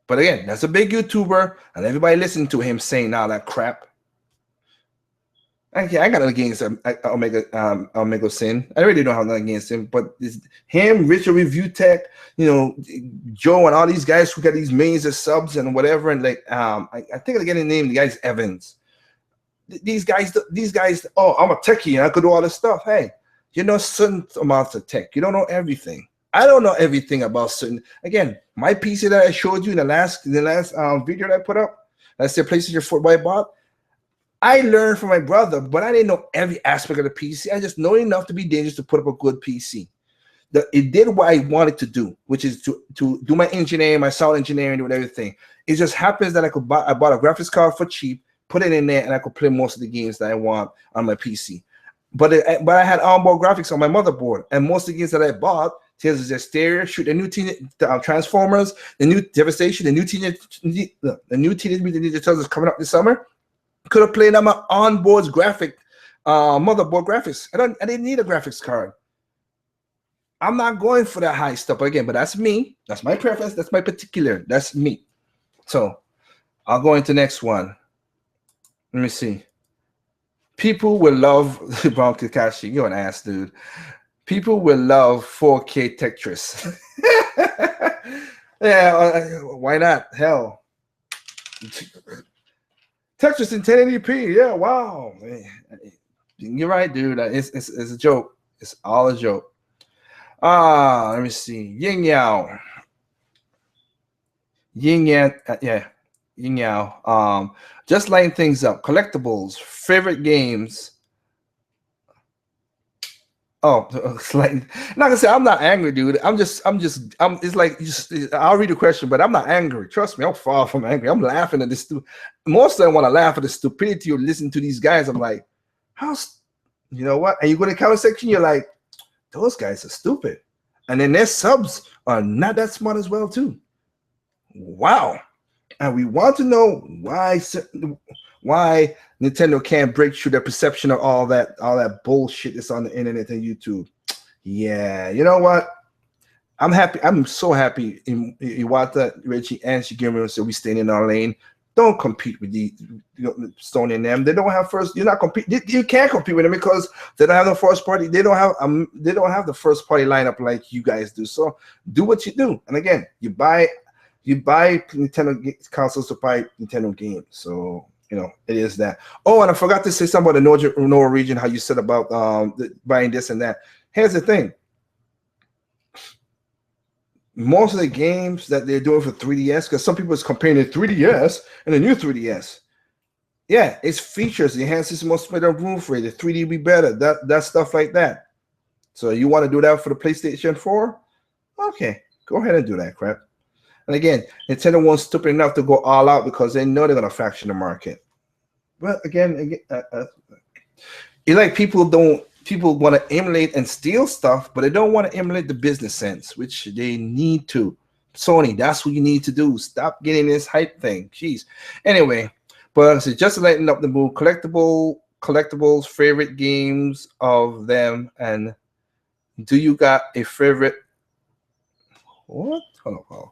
But again, that's a big YouTuber, and everybody listening to him saying all that crap. I got nothing against Omega Sin. I really don't have nothing against him, but him, Richard Review Tech, Joe, and all these guys who got these millions of subs and whatever, and like I think I get the name. The guy's Evans. These guys. Oh, I'm a techie and I could do all this stuff. Hey, you know certain amounts of tech. You don't know everything. I don't know everything about certain. Again, my PC that I showed you in the last video that I put up, that's the PlayStation 4 I bought. I learned from my brother, but I didn't know every aspect of the PC. I just know enough to be dangerous to put up a good PC. It did what I wanted to do, which is to do my engineering, my sound engineering, and everything. It just happens that I bought a graphics card for cheap, put it in there, and I could play most of the games that I want on my PC. But I had onboard graphics on my motherboard, and most of the games that I bought, Tales of Hysteria, shoot the new Transformers, the new Devastation, the new Teenage Mutant Ninja Turtles is coming up this summer. Could have played on my onboard motherboard graphics. I didn't need a graphics card. I'm not going for that high stuff again, but that's me. That's my preference. That's my particular. That's me. So I'll go into the next one. Let me see. People will love Brown Kakashi. You're an ass, dude. People will love 4K Tetris. Yeah, why not? Hell. Tetris in 1080p. Yeah, wow. You're right, dude. It's a joke. It's all a joke. Let me see. Yin Yao. Yin Yang. Yeah. Yin Yao. Just lighting things up. Collectibles. Favorite games. Oh, like, not gonna say I'm not angry, dude. It's like I'll read the question, but I'm not angry. Trust me, I'm far from angry. I'm laughing at this. Most of them want to laugh at the stupidity of listening to these guys. I'm like, you know what? And you go to the comment section, you're like, those guys are stupid. And then their subs are not that smart as well, too. Wow. And we want to know why Nintendo can't break through their perception of all that bullshit that's on the internet and YouTube. Yeah, you know what? I'm happy. I'm so happy Iwata, Reggie, and Shigeru said we staying in our lane. Don't compete with the Sony and them. They don't have first. You're not compete. You can't compete with them because they don't have the first party. They don't have the first party lineup like you guys do. So do what you do. And again, you buy Nintendo consoles to buy Nintendo games. So it is that. Oh, and I forgot to say something about the Noah region. How you said about buying this and that. Here's the thing. Most of the games that they're doing for 3DS, because some people is comparing the 3DS and the new 3DS. Yeah, it's features, the enhanced system of split up roof rate, the 3D be better, that stuff like that. So you want to do that for the PlayStation 4? Okay, go ahead and do that crap. And again, Nintendo won't stupid enough to go all out because they know they're gonna fraction the market. But again, it's like people want to emulate and steal stuff, but they don't want to emulate the business sense, which they need to. Sony, that's what you need to do. Stop getting this hype thing. Jeez. Anyway, but so just to lighten up the mood, collectibles, favorite games of them, and do you got a favorite? What? Hold on.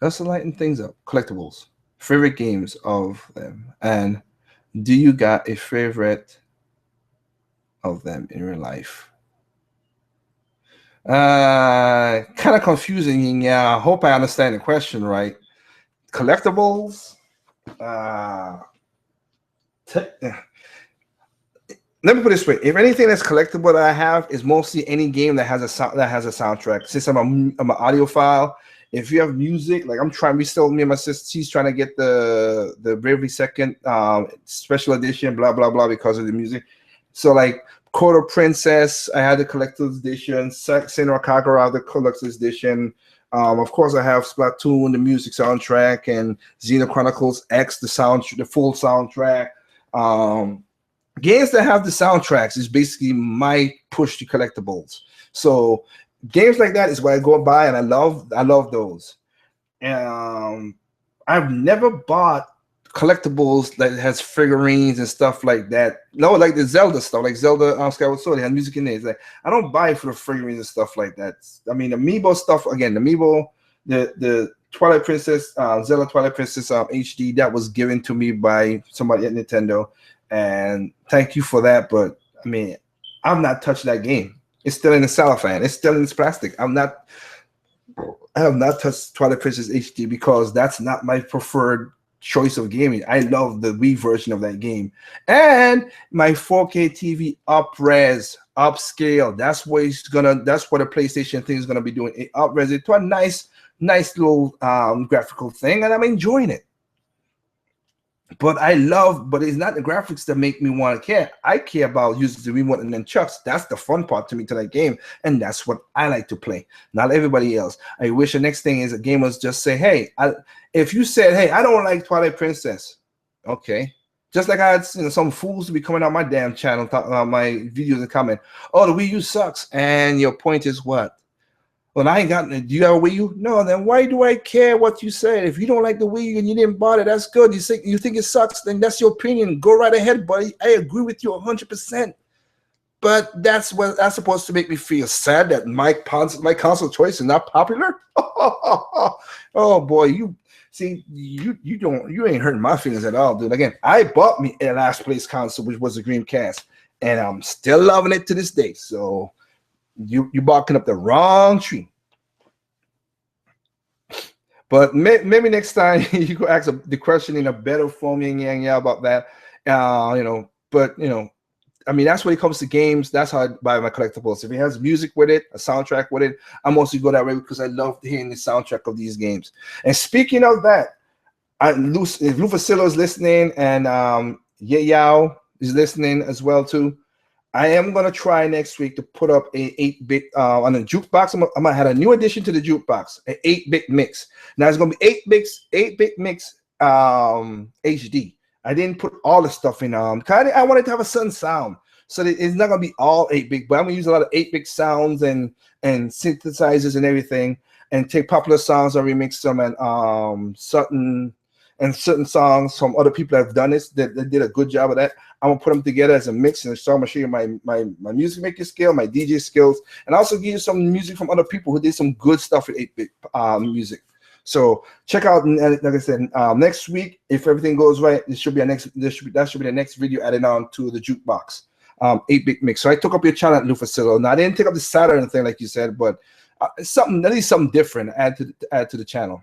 Just to lighten things up, collectibles, favorite games of them, and do you got a favorite of them in real life? Kind of confusing. Yeah, I hope I understand the question right. Collectibles. Let me put it this way: if anything that's collectible that I have is mostly any game that has a soundtrack. Since I'm an audiophile, if you have music, like me and my sister, she's trying to get the very second special edition, blah blah blah, because of the music. So like Quarter Princess, I had the collector's edition. Senua Kagura, the collector's edition. Of course, I have Splatoon, the music soundtrack, and Xeno Chronicles X, the full soundtrack. Games that have the soundtracks is basically my push to collectibles. So games like that is what I go by, and I love those. I've never bought collectibles that has figurines and stuff like that. No, like the Zelda stuff, like Zelda Skyward Sword, they had music in there. It's like I don't buy it for the figurines and stuff like that. I mean, Amiibo stuff again. The Amiibo, the Twilight Princess, Zelda Twilight Princess HD, that was given to me by somebody at Nintendo, and thank you for that. But I mean, I'm not touching that game. It's still in the cellophane. It's still in this plastic. I have not touched Twilight Princess HD because that's not my preferred choice of gaming. I love the Wii version of that game. And my 4K TV up-res, upscale. That's what the PlayStation thing is gonna be doing. It up-res it to a nice little graphical thing, and I'm enjoying it. But it's not the graphics that make me want to care. I care about using the remote and then chucks. That's the fun part to me to that game, and that's what I like to play. Not everybody else. I wish the next thing is that gamers just say, "Hey, if you said, hey, I don't like Twilight Princess," okay. Just like I had some fools to be coming on my damn channel talking about my videos and comment, "Oh, the Wii U sucks," and your point is what? Well, I ain't got. Do you have a Wii U? No. Then why do I care what you said? If you don't like the Wii U and you didn't buy it, that's good. You think it sucks, then that's your opinion. Go right ahead, buddy. I agree with you 100%. But that's supposed to make me feel sad that my console choice is not popular. Oh boy, you ain't hurting my feelings at all, dude. Again, I bought me a last place console, which was a Dreamcast, and I'm still loving it to this day. So. You barking up the wrong tree. But maybe next time you could ask the question in a better form about that. But I mean, that's when it comes to games. That's how I buy my collectibles. If it has music with it, a soundtrack with it, I mostly go that way because I love hearing the soundtrack of these games. And speaking of that, if Lou Facillo is listening and Yao is listening as well too, I am gonna try next week to put up a 8-bit on a jukebox. I'm gonna have a new addition to the jukebox, an 8-bit mix. Now it's gonna be 8-bit mix HD. I didn't put all the stuff in I wanted to have a certain sound, so that it's not gonna be all 8-bit, but I'm gonna use a lot of 8-bit sounds and synthesizers and everything, and take popular songs and remix them and certain songs from other people that have done this that did a good job of that. I'm gonna put them together as a mix, and so I'm gonna show you my music making skill, my DJ skills, and also give you some music from other people who did some good stuff with 8-bit music. So check out, like I said, next week, if everything goes right, that should be the next video added on to the jukebox 8-bit mix. So I took up your channel at Lou Facillo. Now I didn't take up the Saturn thing like you said, but at least something different add to the channel.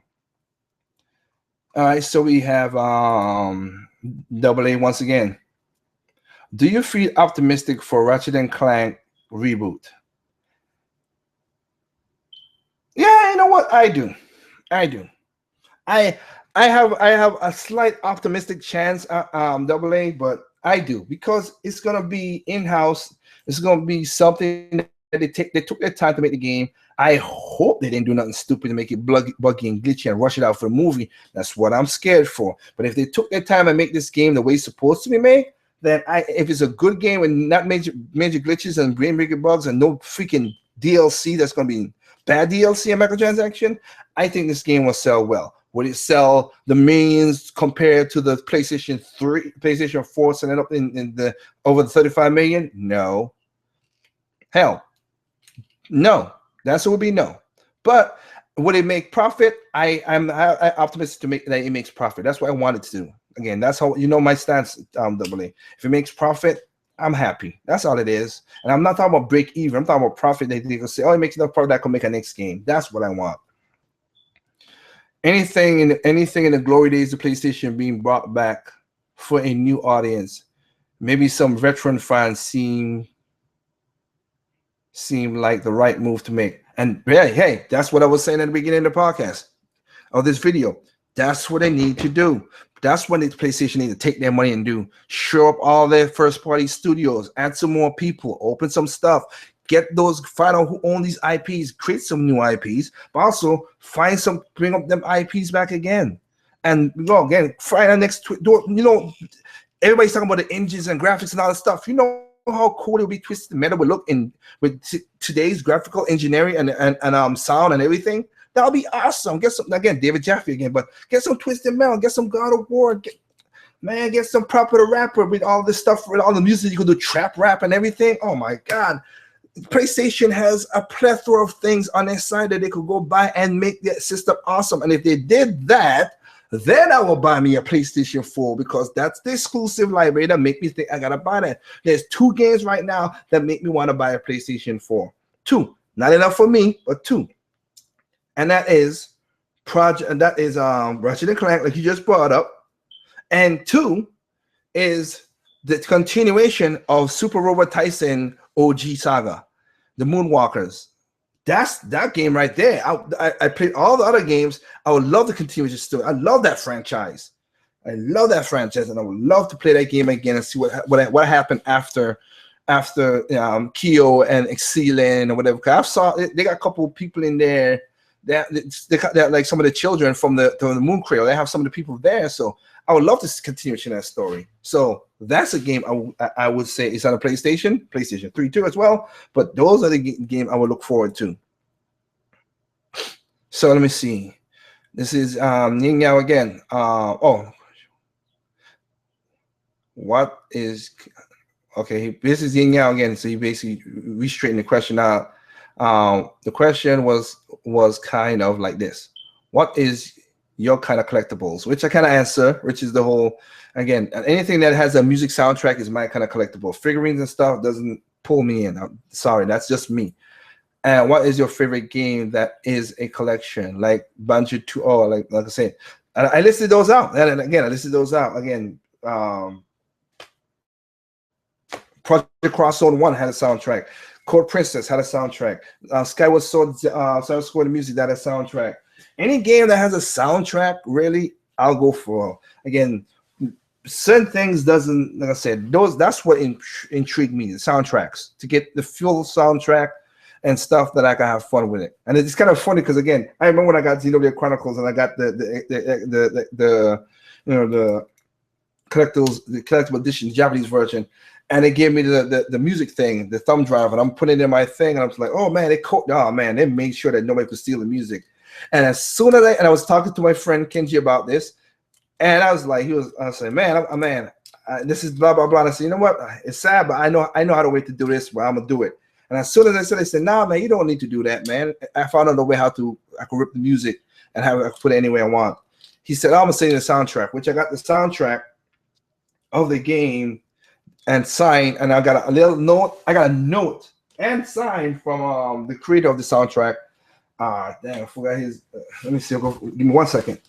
All right, so we have Double A once again. Do you feel optimistic for Ratchet & Clank reboot? Yeah, you know what? I do. I have a slight optimistic chance, Double A, but I do, because it's gonna be in-house. It's gonna be something that they took their time to make the game. I hope they didn't do nothing stupid to make it buggy and glitchy and rush it out for the movie. That's what I'm scared for. But if they took their time and make this game the way it's supposed to be made, then if it's a good game and not major glitches and brain breaking bugs and no freaking DLC that's going to be bad DLC and microtransaction, I think this game will sell well. Would it sell the millions compared to the PlayStation 3, PlayStation 4 selling up in the over the 35 million? No. Hell, no. The answer would be no. But would it make profit? I'm optimistic to make that it makes profit. That's what I wanted to do. Again, that's how my stance, Double A. If it makes profit, I'm happy. That's all it is. And I'm not talking about break even. I'm talking about profit. They can say, "Oh, it makes enough profit that can make a next game." That's what I want. Anything in the glory days of PlayStation being brought back for a new audience. Maybe some veteran fans seem like the right move to make. And hey, that's what I was saying at the beginning of the podcast of this video. That's what they need to do. That's what the PlayStation need to take their money and do. Show up all their first-party studios, add some more people, open some stuff, find out who own these IPs, create some new IPs, but also bring up them IPs back again. And again, find the next everybody's talking about the engines and graphics and all that stuff. You know how cool it would be, Twisted Metal would look with today's graphical engineering and sound and everything. That'll be awesome. Get some again, David Jaffe again, but get some Twisted Metal, get some God of War, get some Proper the Rapper with all this stuff, with all the music. You can do trap rap and everything. Oh my God. PlayStation has a plethora of things on their side that they could go buy and make their system awesome. And if they did that, then I will buy me a PlayStation 4 because that's the exclusive library that make me think I gotta buy that. There's 2 games right now that make me want to buy a PlayStation 4. 2, not enough for me, but 2, and that is Ratchet and Clank, like you just brought up, and 2 is the continuation of Super Robot Tyson OG Saga, the Moonwalkers. That's that game right there. I played all the other games. I would love to continue this story. I love that franchise. And I would love to play that game again and see what happened after Kyo and Exilin or whatever. I saw they got a couple of people in there that like some of the children from the Moon Cradle. They have some of the people there, so I would love to continue that story. So that's a game I would say is on a PlayStation 3 too as well. But those are the game I would look forward to. So let me see. This is Yin Yao again. What is okay? This is Yin Yao again. So he basically re-straightened the question out. The question was kind of like this: what is your kind of collectibles? Which I kind of answer, which is the whole, again, anything that has a music soundtrack is my kind of collectible. Figurines and stuff doesn't pull me in. I'm sorry, that's just me. And what is your favorite game that is a collection, like Banjo 2? Oh, like I said, I listed those out. And again, I listed those out again. Project Cross Zone 1 had a soundtrack. Court Princess had a soundtrack. Skyward Sword, the music that had a soundtrack. Any game that has a soundtrack, really, I'll go for. Again, certain things doesn't, like I said, that's what intrigued me, the soundtracks, to get the full soundtrack and stuff that I can have fun with it. And it's kind of funny because, again, I remember when I got Xenoblade Chronicles and I got the collectible edition, Japanese version, and they gave me the music thing, the thumb drive, and I'm putting it in my thing, and I was like, oh man, they made sure that nobody could steal the music. And as soon as I was talking to my friend Kenji about this, and I was like, I was like, man, this is blah blah blah. And I said, you know what? It's sad, but I know how to wait to do this, but I'm gonna do it. And as soon as I said, nah, man, you don't need to do that, man. I found out a way I could rip the music and I could put it anywhere I want. He said, I'm gonna send you the soundtrack, which I got the soundtrack of the game and signed, and I got a little note. I got a note and signed from the creator of the soundtrack. Damn, I forgot his. Let me see. Give me 1 second.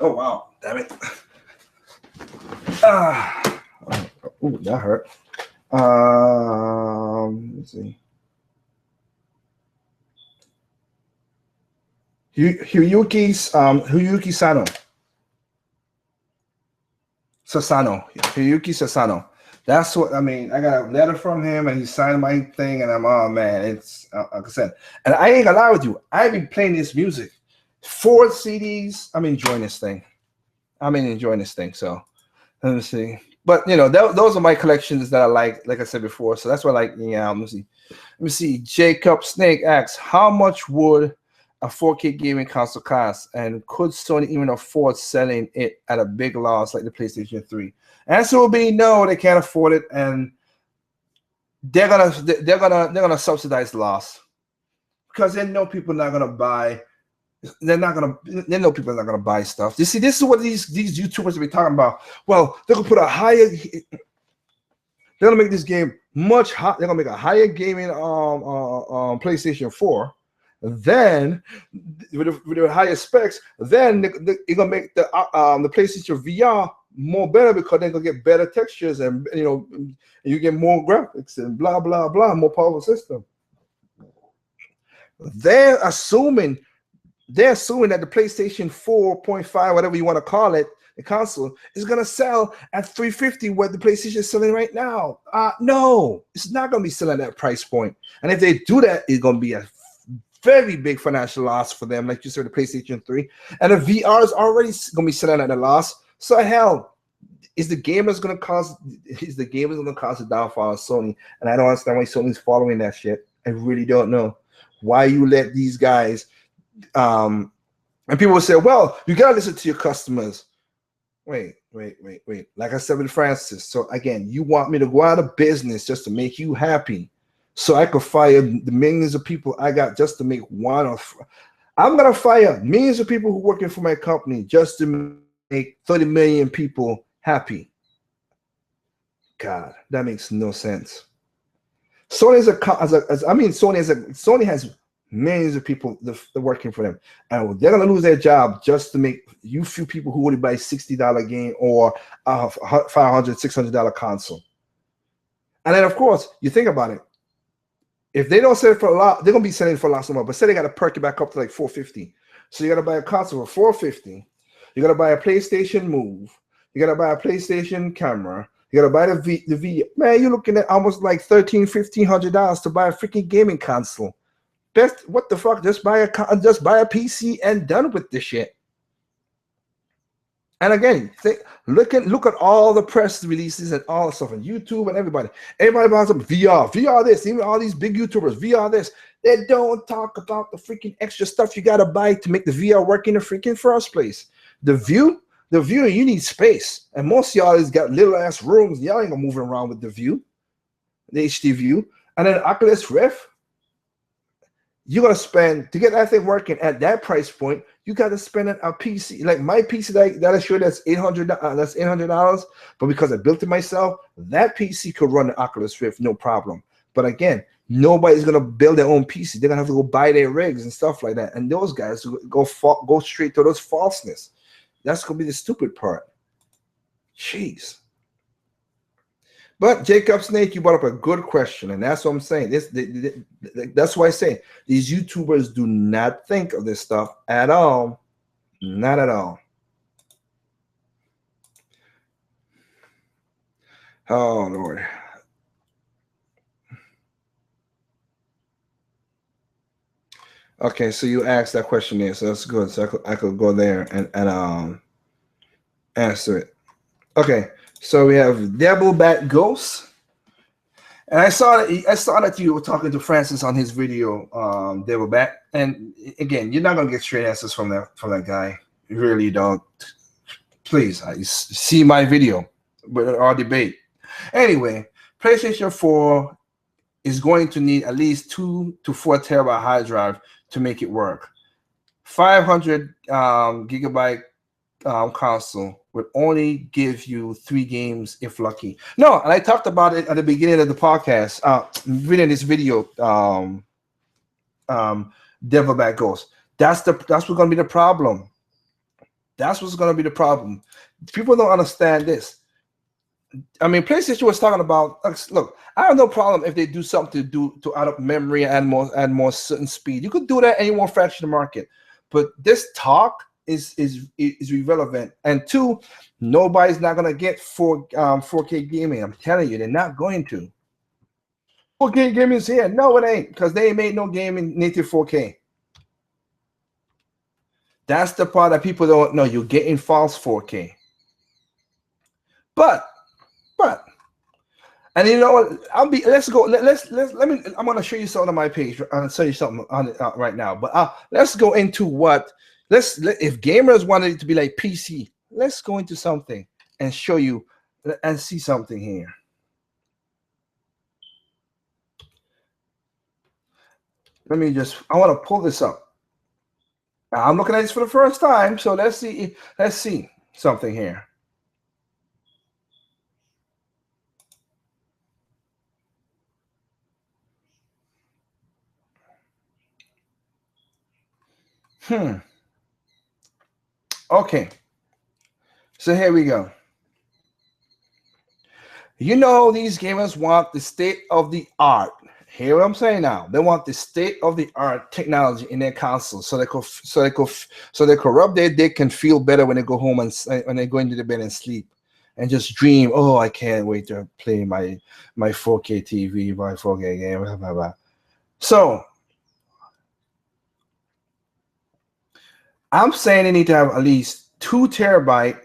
Oh wow! Damn it. Ooh, that hurt. Let's see. Huyuki Sasano. Huyuki Sasano. That's what I mean. I got a letter from him, and he signed my thing, and I'm, oh man, it's like I said. And I ain't gonna lie with you. I've been playing this music, 4 CDs. I'm enjoying this thing. So let me see. But you know, those are my collections that I like I said before. So that's what I like. Yeah, let me see. Jacob Snake asks, how much would a 4K gaming console cost, and could Sony even afford selling it at a big loss like the PlayStation 3? Answer will be no, they can't afford it, and they're gonna subsidize the loss because they know people are not gonna buy. They know people are not gonna buy stuff. You see, this is what these YouTubers will be talking about. Well, they're gonna put they're gonna make this game much high. They're gonna make a higher gaming PlayStation 4. Then with the higher specs, then they're gonna make the PlayStation VR more better because they're gonna get better textures and you get more graphics and blah blah blah, more powerful system. They're assuming that the PlayStation 4.5, whatever you want to call it, the console, is gonna sell at $350 what the PlayStation is selling right now. No, it's not gonna be selling at that price point. And if they do that, it's gonna be a very big financial loss for them, like you said, the PlayStation 3. And the VR is already going to be selling at a loss. So hell, Is the gamers gonna cause the downfall of Sony? And I don't understand why Sony's following that shit. I really don't know why you let these guys. And people will say, "Well, you gotta listen to your customers." Wait. Like I said with Francis. So again, you want me to go out of business just to make you happy, so I could fire the millions of people I got just to make one of. I'm gonna fire millions of people who are working for my company just to make 30 million people happy. God, that makes no sense. Sony Sony has millions of people working for them, and they're gonna lose their job just to make you few people who would buy $60 game or a $500, $600 console. And then of course you think about it. If they don't sell it for a lot, they're gonna be selling it for a lot more. But say they gotta perk it back up to like $450. So you gotta buy a console for $450. You gotta buy a PlayStation Move. You gotta buy a PlayStation camera. You gotta buy the V. Man, you're looking at almost like $1,300-$1,500 to buy a freaking gaming console. Best, what the fuck? Just buy a PC and done with this shit. And again, look at all the press releases and all the stuff on YouTube and everybody buys up VR this, even all these big YouTubers, VR this. They don't talk about the freaking extra stuff you gotta buy to make the VR work in the freaking first place. The view, you need space, and most of y'all has got little ass rooms. Y'all ain't gonna move around with the view, the HD view, and then Oculus Rift. You gotta spend to get that thing working at that price point. You got to spend a PC. Like my PC that I showed, that's $800. But because I built it myself, that PC could run the Oculus Rift no problem. But again, nobody's gonna build their own PC. They're gonna have to go buy their rigs and stuff like that. And those guys go straight to those falseness. That's gonna be the stupid part. Jeez. But Jacob Snake, you brought up a good question, and that's what I'm saying. That's why I say these YouTubers do not think of this stuff at all. Not at all. Oh Lord. Okay, so you asked that question there, so that's good. So I could go there and answer it. Okay, so we have Devilback Ghost. And I saw that you were talking to Francis on his video, Devilback. And again, you're not gonna get straight answers from that guy. You really don't. Please, see my video with our debate. Anyway, PlayStation 4 is going to need at least 2 to 4 terabyte hard drive to make it work. 500 gigabyte console would only give you 3 games if lucky. No, and I talked about it at the beginning of the podcast, within this video, Devilback Ghost. That's what's going to be the problem. That's what's going to be the problem. People don't understand this. I mean, PlayStation was talking about. Look, I have no problem if they do something to add up memory and add more certain speed. You could do that and you won't fraction the market. But this talk is irrelevant. And 2, nobody's not gonna get 4K gaming. I'm telling you, they're not going to. 4K gaming is here. No, it ain't, because they ain't made no game in native 4K. That's the part that people don't know. You're getting false 4K. But and you know what? Let's go. Let me. I'm gonna show you something on my page. I'll show you something on it right now. But let's go into what. If gamers wanted it to be like PC, let's go into something and show you and see something here. I want to pull this up. I'm looking at this for the first time, so let's see something here. Okay. So here we go. You know, these gamers want the state of the art. Hear what I'm saying now? They want the state of the art technology in their console, so they could rub their dick and feel better when they go home and when they go into the bed and sleep, and just dream. Oh, I can't wait to play my 4K TV, my 4K game, blah blah blah. So I'm saying they need to have at least 2 terabyte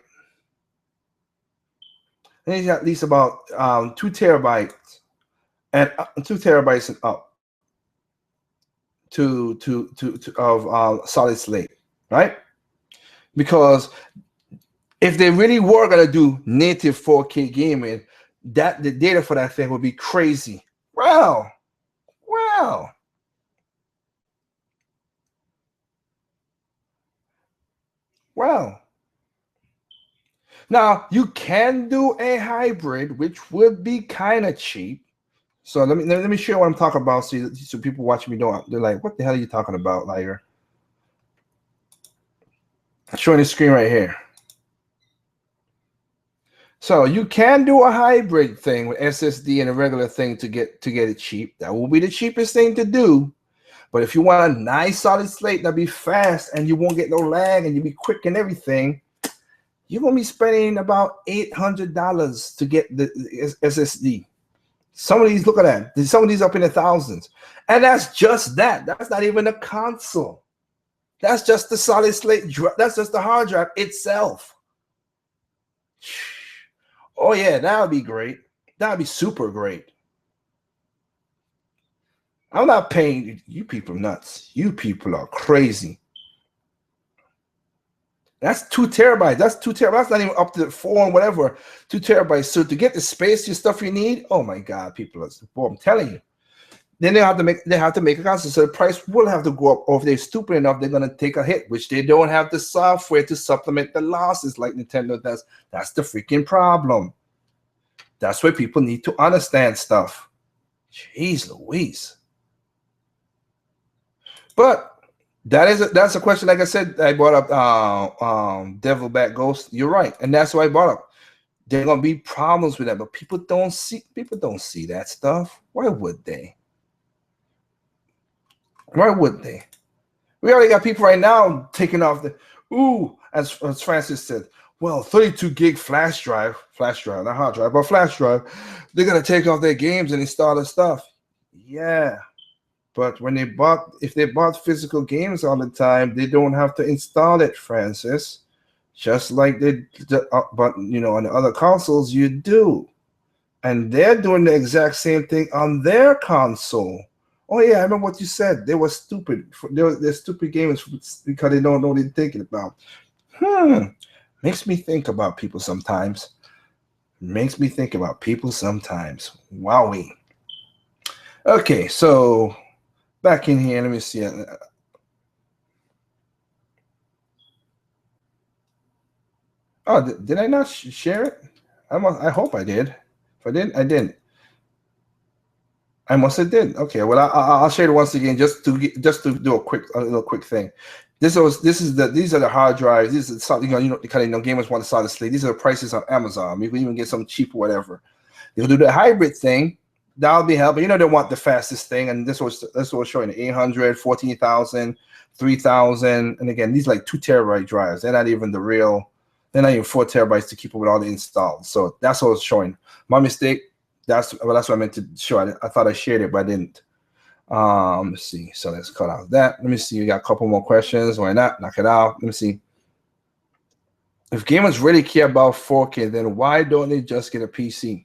It needs at least about 2 terabytes and 2 terabytes and up to of solid slate, right? Because if they really were gonna do native 4K gaming, that the data for that thing would be crazy. Wow, wow. Wow. Now you can do a hybrid, which would be kind of cheap. So let me show you what I'm talking about. So people watching me don't, they're like, "What the hell are you talking about, liar?" I'm showing the screen right here. So you can do a hybrid thing with SSD and a regular thing to get it cheap. That will be the cheapest thing to do. But if you want a nice solid slate that'll be fast and you won't get no lag and you'll be quick and everything, you're gonna be spending about $800 to get the SSD. Some of these, look at that. Some of these up in the thousands, and that's just that. That's not even a console. That's just the solid slate. That's just the hard drive itself. Oh yeah, that would be great. That would be super great. I'm not paying you people nuts. You people are crazy. That's 2 terabytes. That's 2 terabytes. That's not even up to 4 and whatever. 2 terabytes. So to get the space, your stuff you need. Oh my God, people are. Boy, I'm telling you. Then they have to make a console. So the price will have to go up. Or if they're stupid enough, they're gonna take a hit, which they don't have the software to supplement the losses like Nintendo does. That's the freaking problem. That's why people need to understand stuff. Jeez Louise. But that's a question. Like I said, I brought up Devil Back Ghost. You're right, and that's why I brought up. There are gonna be problems with that, but people don't see that stuff. Why would they? Why would they? We already got people right now taking off the as Francis said. Well, 32 gig flash drive, not hard drive, but flash drive. They're gonna take off their games and install the stuff. Yeah. But when if they bought physical games all the time, they don't have to install it, Francis. Just like but on the other consoles, you do. And they're doing the exact same thing on their console. Oh yeah, I remember what you said. They were stupid. They're stupid gamers because they don't know what they're thinking about. Makes me think about people sometimes. Wowee. Okay, so back in here, let me see. Oh, did I not share it? I hope I did. If I didn't, I didn't. I must have did. Okay, well, I'll share it once again just to do a little quick thing. These are the hard drives. This is something gamers want to solid slate. These are the prices on Amazon. You can even get some cheap or whatever. You'll do the hybrid thing. That'll be helpful. They want the fastest thing, and this was showing 800, 14,000, 3,000, and again, these are like 2 terabyte drives. They're not even the real. They're not even 4 terabytes to keep up with all the installs. So that's what it's showing. My mistake. That's what I meant to show. I thought I shared it, but I didn't. Let's see. So let's cut out that. Let me see. We got a couple more questions. Why not? Knock it out. Let me see. If gamers really care about 4K, then why don't they just get a PC?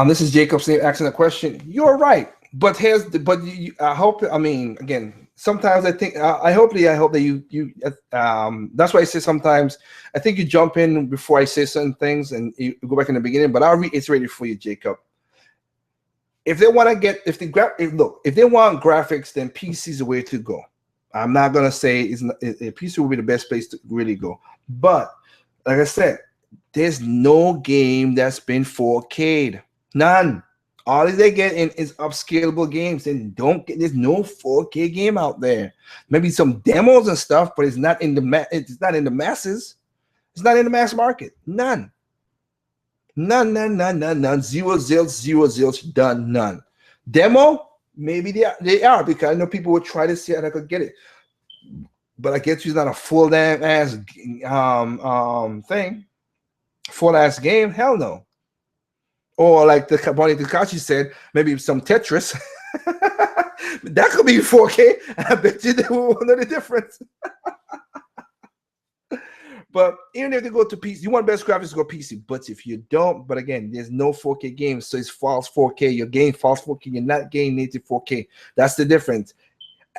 This is Jacob asking a question. You're right, but I hope. I mean, again, sometimes I think I hope that you. That's why I say sometimes I think you jump in before I say certain things and you go back in the beginning. But I'll reiterate it for you, Jacob. If they want to get if they want graphics, then PC is the way to go. I'm not gonna say PC will be the best place to really go, but like I said, there's no game that's been 4K'd. None. All they get in is upscalable games, and there's no 4K game out there. Maybe some demos and stuff, but it's not in the it's not in the masses. It's not in the mass market. None. None. Zero, done. None. Demo, maybe they are because I know people would try to see how they could get it. But I guess it's not a full damn ass thing. Full ass game. Hell no. Or like the Bonnie Takashi said, maybe some Tetris. That could be 4K. I bet you they will know the difference. But even if they go to PC, you want best graphics, go PC. But if you don't, but again, there's no 4K games, so it's false 4K. You're getting false 4K. You're not getting native 4K. That's the difference.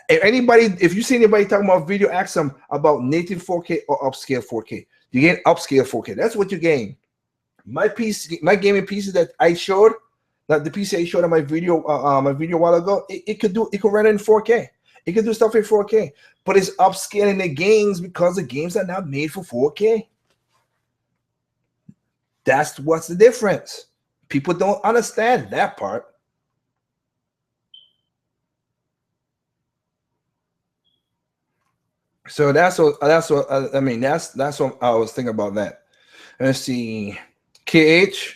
If you see anybody talking about video, ask them about native 4K or upscale 4K. You get upscale 4K. That's what you're getting. My PC, my gaming PC that I showed, that the PC I showed on my video a while ago, it could run in 4K. It can do stuff in 4K, but it's upscaling the games because the games are not made for 4K. That's what's the difference. People don't understand that part. So that's what I mean. That's what I was thinking about that. Let's see. KH,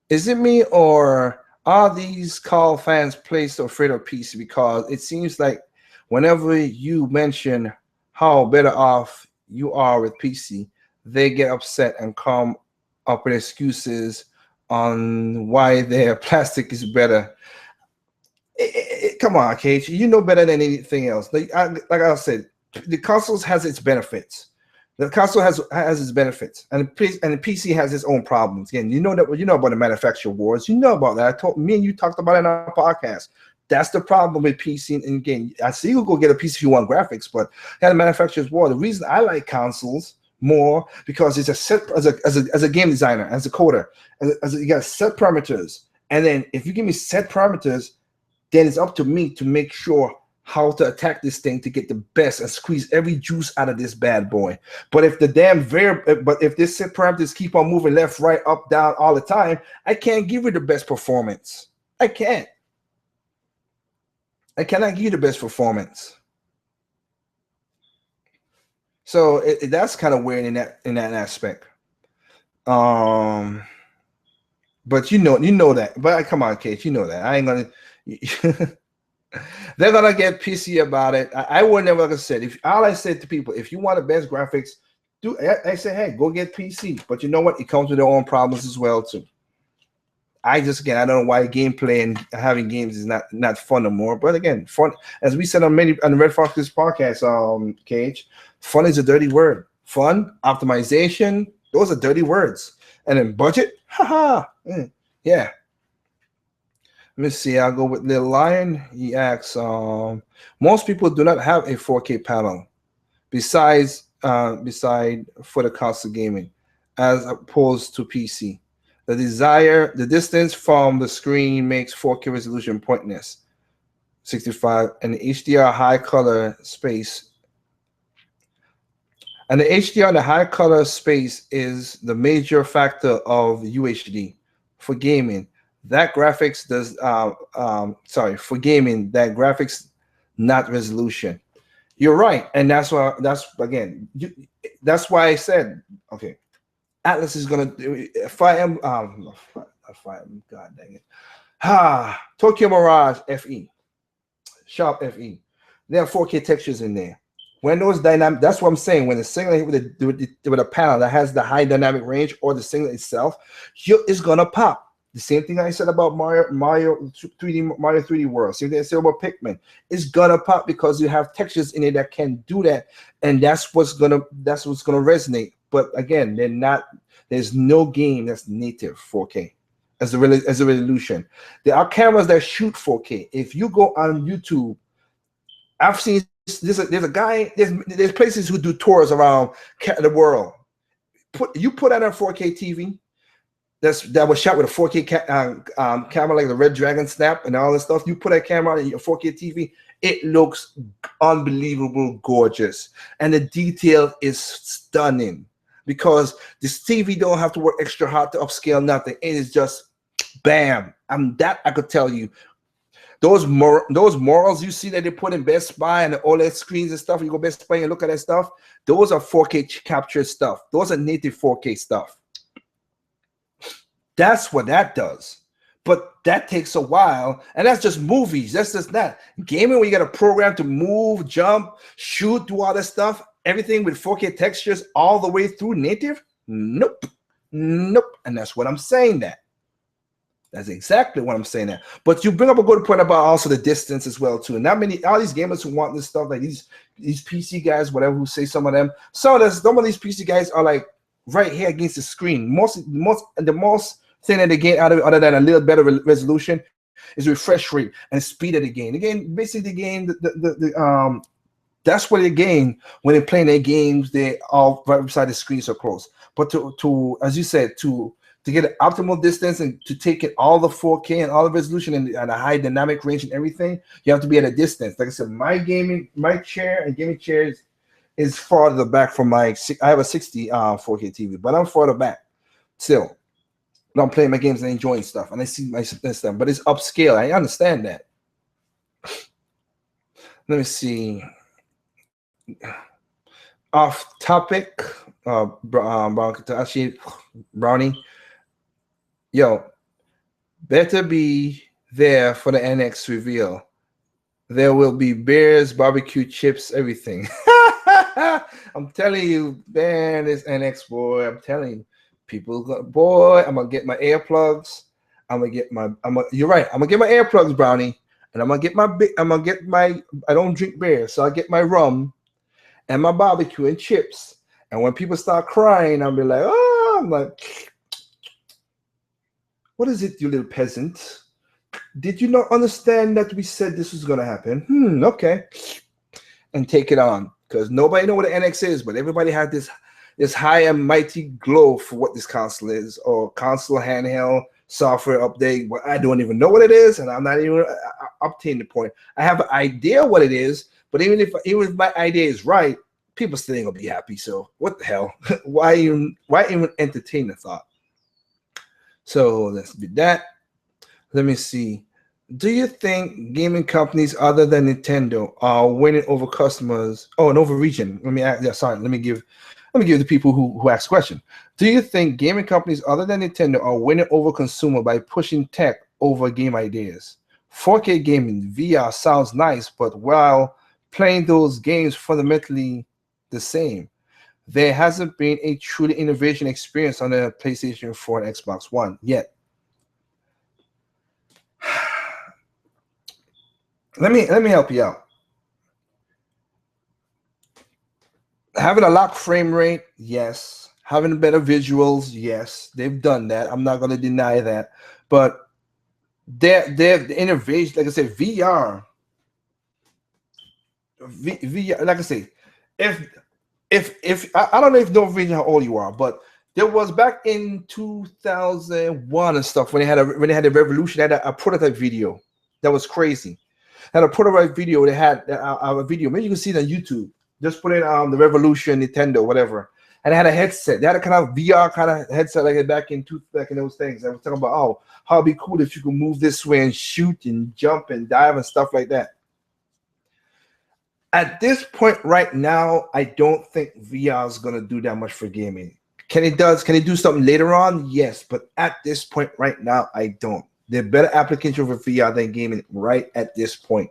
is it me or are these call fans placed afraid of PC? Because it seems like whenever you mention how better off you are with PC, they get upset and come up with excuses on why their plastic is better. Come on, KH, you know better than anything else. Like I said, the console has its benefits. The console has its benefits, and the PC has its own problems. Again, you know about the manufacturer wars. You know about that. Me and you talked about it in our podcast. That's the problem with PC. And again, I see you go get a PC if you want graphics, but the manufacturer's war. The reason I like consoles more because it's a set as a game designer, as a coder, you got set parameters, and then if you give me set parameters, then it's up to me to make sure how to attack this thing to get the best and squeeze every juice out of this bad boy. But if if this set parameters keep on moving left, right, up, down all the time, I can't give you the best performance. I can't. I cannot give you the best performance. So that's kind of weird in that aspect. But you know that. But come on, Kate, you know that. I ain't gonna. They're gonna get PC about it. I would never have said, all I said to people, if you want the best graphics, I say, hey, go get PC. But you know what? It comes with their own problems as well too. I don't know why gameplay and having games is not fun no more. But again, fun, as we said on the Red Fox podcast, Cage, fun is a dirty word. Fun, optimization, those are dirty words. And then budget, yeah. Let me see. I'll go with Little Lion. He asks, most people do not have a 4K panel beside for the console gaming, as opposed to PC. The distance from the screen makes 4K resolution pointless. 65 and the HDR high color space. And the HDR and the high color space is the major factor of UHD for gaming. That graphics does for gaming, that graphics, not resolution. You're right, and that's why I said, okay, Atlas is gonna do Fire God dang it. Tokyo Mirage FE, Sharp FE. There are 4K textures in there. When those dynamic, that's what I'm saying. When the singlet with a panel that has the high dynamic range or the singlet itself, it's gonna pop. The same thing I said about Mario 3D World. Same thing I said about Pikmin. It's gonna pop because you have textures in it that can do that, and that's what's gonna resonate. But again, there's no game that's native 4K as a resolution. There are cameras that shoot 4K. If you go on YouTube, I've seen there's a guy, there's places who do tours around the world. Put on a 4K TV. That was shot with a 4K camera, like the Red Dragon Snap and all this stuff. You put that camera on your 4K TV, it looks unbelievable gorgeous. And the detail is stunning because this TV don't have to work extra hard to upscale nothing. It is just bam. I could tell you. Those morals you see that they put in Best Buy and the OLED screens and stuff, you go Best Buy and look at that stuff, those are 4K captured stuff. Those are native 4K stuff. That's what that does. But that takes a while, and that's just movies. That's just that. Gaming, where you got a program to move, jump, shoot, do all that stuff, everything with 4K textures all the way through native? Nope. And that's what I'm saying. That's exactly what I'm saying there. But you bring up a good point about also the distance as well too. Not many all these gamers who want this stuff, like these PC guys, whatever, who say some of them. Some of these PC guys are like right here against the screen. The most thing that they get out of it, other than a little better resolution, is refresh rate and speed of the game. Again, basically the game, that's what they gain when they're playing their games. They all right beside the screen so close. But to as you said, to get an optimal distance and to take it all the 4K and all the resolution and a high dynamic range and everything, you have to be at a distance. Like I said, my gaming chair is farther back from I have a 60 4K TV, but I'm farther back still. I'm playing my games and enjoying stuff, and I see my stuff, but it's upscale. I understand that. Let me see. Off topic, Brownie. Yo, better be there for the NX reveal. There will be beers, barbecue chips, everything. I'm telling you, man, this NX boy. I'm telling you. People, boy, I'm gonna get my earplugs. You're right. I'm gonna get my earplugs, Brownie, and I'm gonna get my. I don't drink beer, so I get my rum and my barbecue and chips. And when people start crying, I'll be like, oh, I'm like, what is it, you little peasant? Did you not understand that we said this was gonna happen? Okay, and take it on, because nobody know what the NX is, but everybody had this high and mighty glow for what this console is, or console handheld software update. Well, I don't even know what it is, and I'm not even obtaining the point. I have an idea what it is, but even if my idea is right, people still ain't gonna be happy. So what the hell? why even entertain the thought? So let's do that. Let me see. Do you think gaming companies other than Nintendo are winning over customers? Oh, and over region. Let me give the people who asked the question. Do you think gaming companies other than Nintendo are winning over consumer by pushing tech over game ideas? 4K gaming, VR sounds nice, but while playing those games fundamentally the same, there hasn't been a truly innovation experience on the PlayStation 4 and Xbox One yet. Let me help you out. Having a locked frame rate, yes. Having better visuals, yes. They've done that. I'm not going to deny that. But the innovation, like I said, VR, like I say, if I don't know if no region how old you are, but there was back in 2001 and stuff when they had a revolution, they had a prototype video that was crazy. Had a prototype video. They had a video. Maybe you can see it on YouTube. Just put in the Revolution, Nintendo, whatever. And they had a headset. They had a kind of VR kind of headset like back in those things. I was talking about, oh, how it'd be cool if you could move this way and shoot and jump and dive and stuff like that. At this point right now, I don't think VR is gonna do that much for gaming. Can it do something later on? Yes, but at this point right now, I don't. There are better applications for VR than gaming right at this point.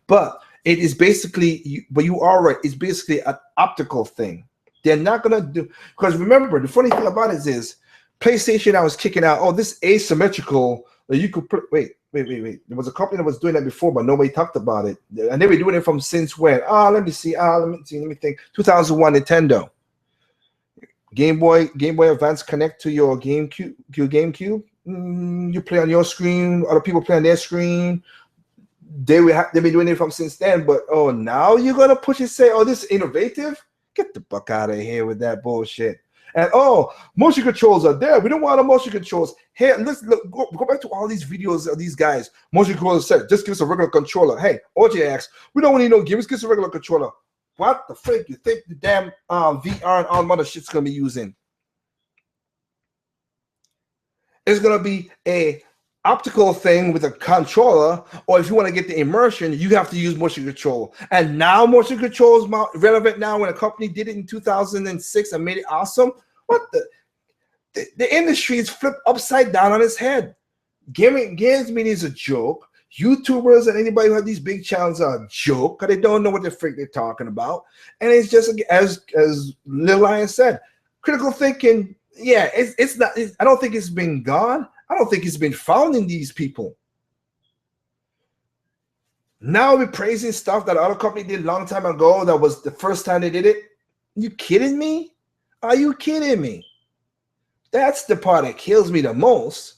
But it is basically, but you are right, it's basically an optical thing. They're not going to do, because remember, the funny thing about it is PlayStation, I was kicking out, oh, this asymmetrical, you could put, wait. There was a company that was doing that before, but nobody talked about it. And they were doing it from since when? Let me think. 2001 Nintendo. Game Boy Advance connect to your GameCube. You play on your screen, other people play on their screen. They've been doing it from since then, but now you're gonna push and say, oh, this is innovative? Get the fuck out of here with that bullshit. And motion controls are there. We don't want the motion controls. Hey, let's go back to all these videos of these guys. Motion controllers said, just give us a regular controller. Hey, OJ asks, we don't need no games, give us a regular controller. What the frick you think the damn VR and all mother shit's gonna be using? It's gonna be a optical thing with a controller, or if you want to get the immersion, you have to use motion control. And now motion control is relevant now when a company did it in 2006 and made it awesome. What the industry is flipped upside down on its head. Games media is a joke. YouTubers and anybody who have these big channels are a joke because they don't know what the frick they're talking about. And it's just as Lil Lion said, critical thinking. Yeah, it's not. I don't think it's been gone. I don't think he's been founding these people. Now we're praising stuff that other company did a long time ago. That was the first time they did it. You kidding me? Are you kidding me? That's the part that kills me the most.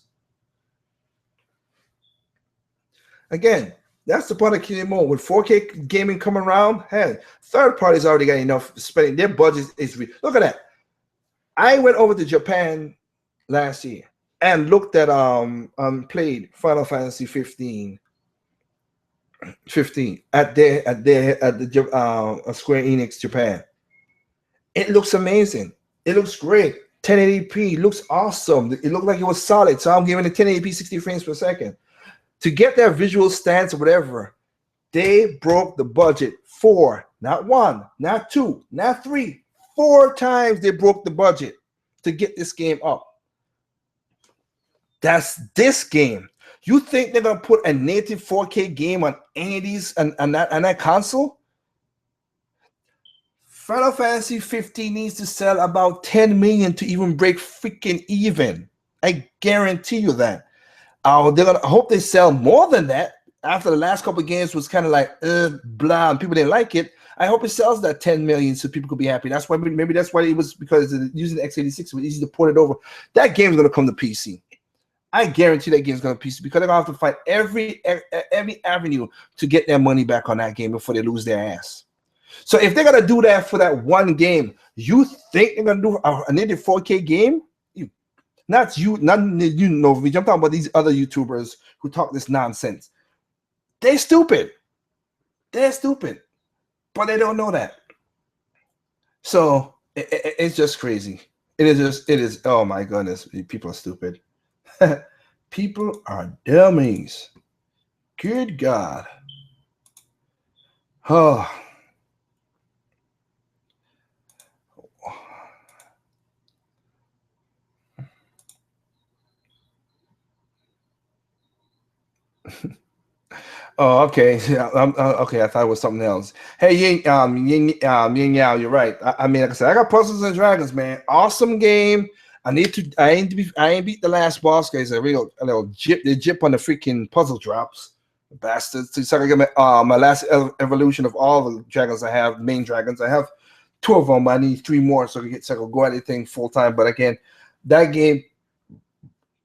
Again, that's the part that kills me more. With 4K gaming coming around, hey, third parties already got enough spending. Their budget is look at that. I went over to Japan last year and looked at played Final Fantasy 15 at the Square Enix Japan. It looks amazing. It looks great. 1080p looks awesome. It looked like it was solid. So I'm giving it 1080p 60 frames per second. To get that visual stance or whatever, they broke the budget 4, not 1, not 2, not 3, 4 times they broke the budget to get this game up. That's this game. You think they're gonna put a native 4K game on any of these on that console? Final Fantasy 15 needs to sell about 10 million to even break freaking even. I guarantee you that. They're gonna hope they sell more than that. After the last couple of games was kind of like blah, and people didn't like it. I hope it sells that 10 million so people could be happy. That's why maybe that's why it was, because using the x86 it was easy to port it over. That game is gonna come to PC. I guarantee that game's gonna PC because they're gonna have to fight every avenue to get their money back on that game before they lose their ass. So if they're gonna do that for that one game, you think they're gonna do a native 4K game? Not you, I'm talking about these other YouTubers who talk this nonsense. They're stupid. They're stupid, but they don't know that. So it's just crazy. It is. Oh my goodness, people are stupid. People are dummies. Good God. Oh. Oh, okay. Okay, I thought it was something else. Hey, Yin Yao, you're right. I mean, like I said, I got Puzzles and Dragons, man. awesome game. I ain't beat the last boss because a little jip on the freaking puzzle drops, bastards. So I get my last evolution of all the dragons I have, main dragons. I have 2 of them. I need 3 more so I can go at anything full time. But again, that game,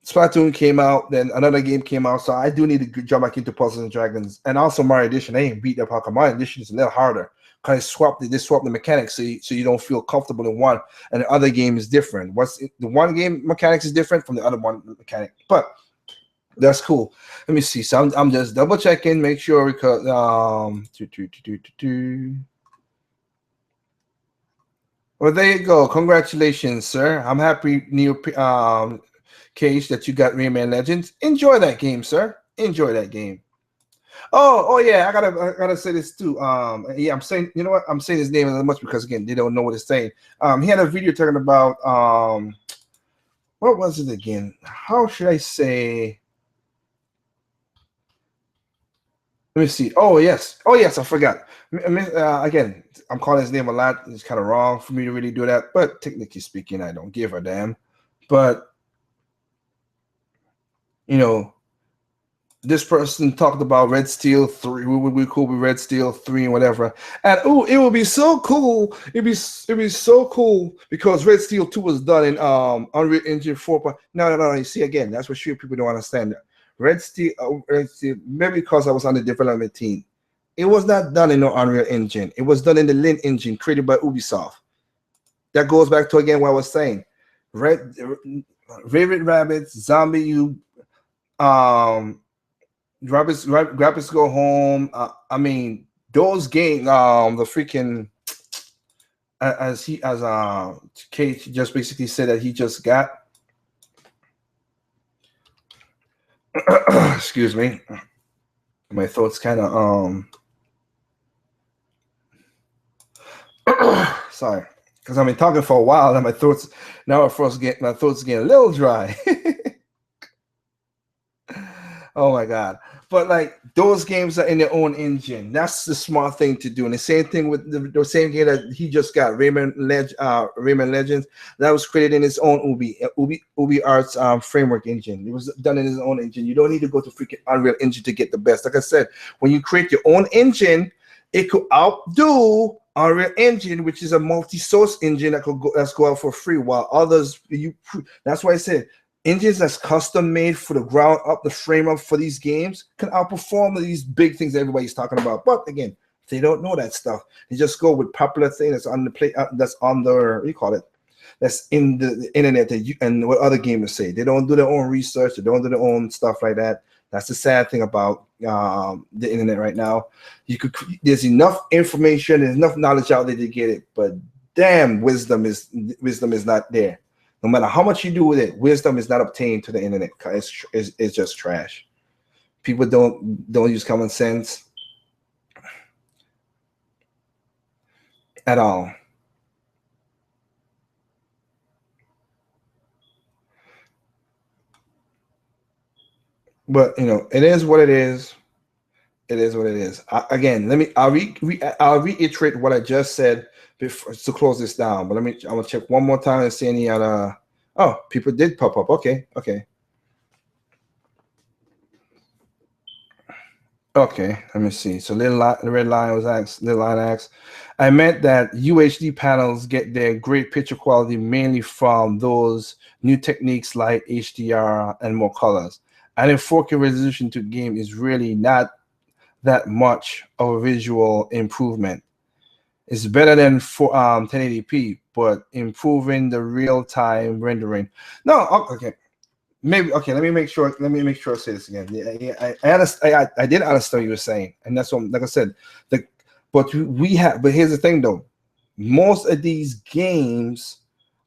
Splatoon came out, then another game came out, so I do need to jump back into Puzzles and Dragons, and also Mario Edition. I ain't beat that part. Mario Edition is a little harder because they swap the mechanics, so you don't feel comfortable in one, and the other game is different. The one game mechanics is different from the other one mechanic, but that's cool. Let me see. So I'm just double checking, make sure because well, there you go. Congratulations, sir. I'm happy, Cage, that you got Rayman Legends. Enjoy that game, sir. Enjoy that game. Oh yeah, I gotta say this too. Yeah, I'm saying, you know what? I'm saying his name as much because again, they don't know what it's saying. He had a video talking about what was it again? How should I say? Let me see. Oh yes, I forgot. Again, I'm calling his name a lot. It's kind of wrong for me to really do that, but technically speaking, I don't give a damn. But you know, this person talked about Red Steel 3. We would be cool with Red Steel 3 and whatever. And it would be so cool. It'd be so cool because Red Steel 2 was done in Unreal Engine 4. No. You see, again, that's what sure people don't understand. Red Steel, maybe because I was on the development team. It was not done in no Unreal Engine. It was done in the Lin engine created by Ubisoft. That goes back to again what I was saying. Rabbit Rabbits, Zombie U, Rabbits Go Home. I mean, those games, the freaking as Kate just basically said that he just got. Excuse me, my throat's kind of sorry, because I've been talking for a while and my throat's getting a little dry. Oh my God. But like those games are in their own engine. That's the smart thing to do. And the same thing with the same game that he just got, Rayman Legends, that was created in his own Ubi Arts framework engine. It was done in his own engine. You don't need to go to freaking Unreal Engine to get the best. Like I said, when you create your own engine, it could outdo Unreal Engine, which is a multi-source engine that could go out for free, while others that's why I said engines that's custom made for the ground up, the frame up for these games can outperform these big things everybody's talking about. But again, they don't know that stuff. They just go with popular thing that's on the play, that's on the what do you call it? That's in the internet and what other gamers say. They don't do their own research. They don't do their own stuff like that. That's the sad thing about the internet right now. There's enough information, there's enough knowledge out there to get it, but damn, wisdom is not there. No matter how much you do with it, wisdom is not obtained to the internet. It's just trash. People don't use common sense at all. But you know, it is what it is. It is what it is. Again, I'll reiterate what I just said before to close this down. But I'm gonna check one more time and see any other. Oh, people did pop up. Okay. Let me see. So the red line was asked. Little line asked, I meant that UHD panels get their great picture quality mainly from those new techniques like HDR and more colors. Adding 4K resolution to game is really not that much of a visual improvement. It's better than 1080p, but improving the real-time rendering. No, okay, maybe okay. Let me make sure. I say this again. Yeah, I did understand what you were saying, and that's what, like I said, but here's the thing though. Most of these games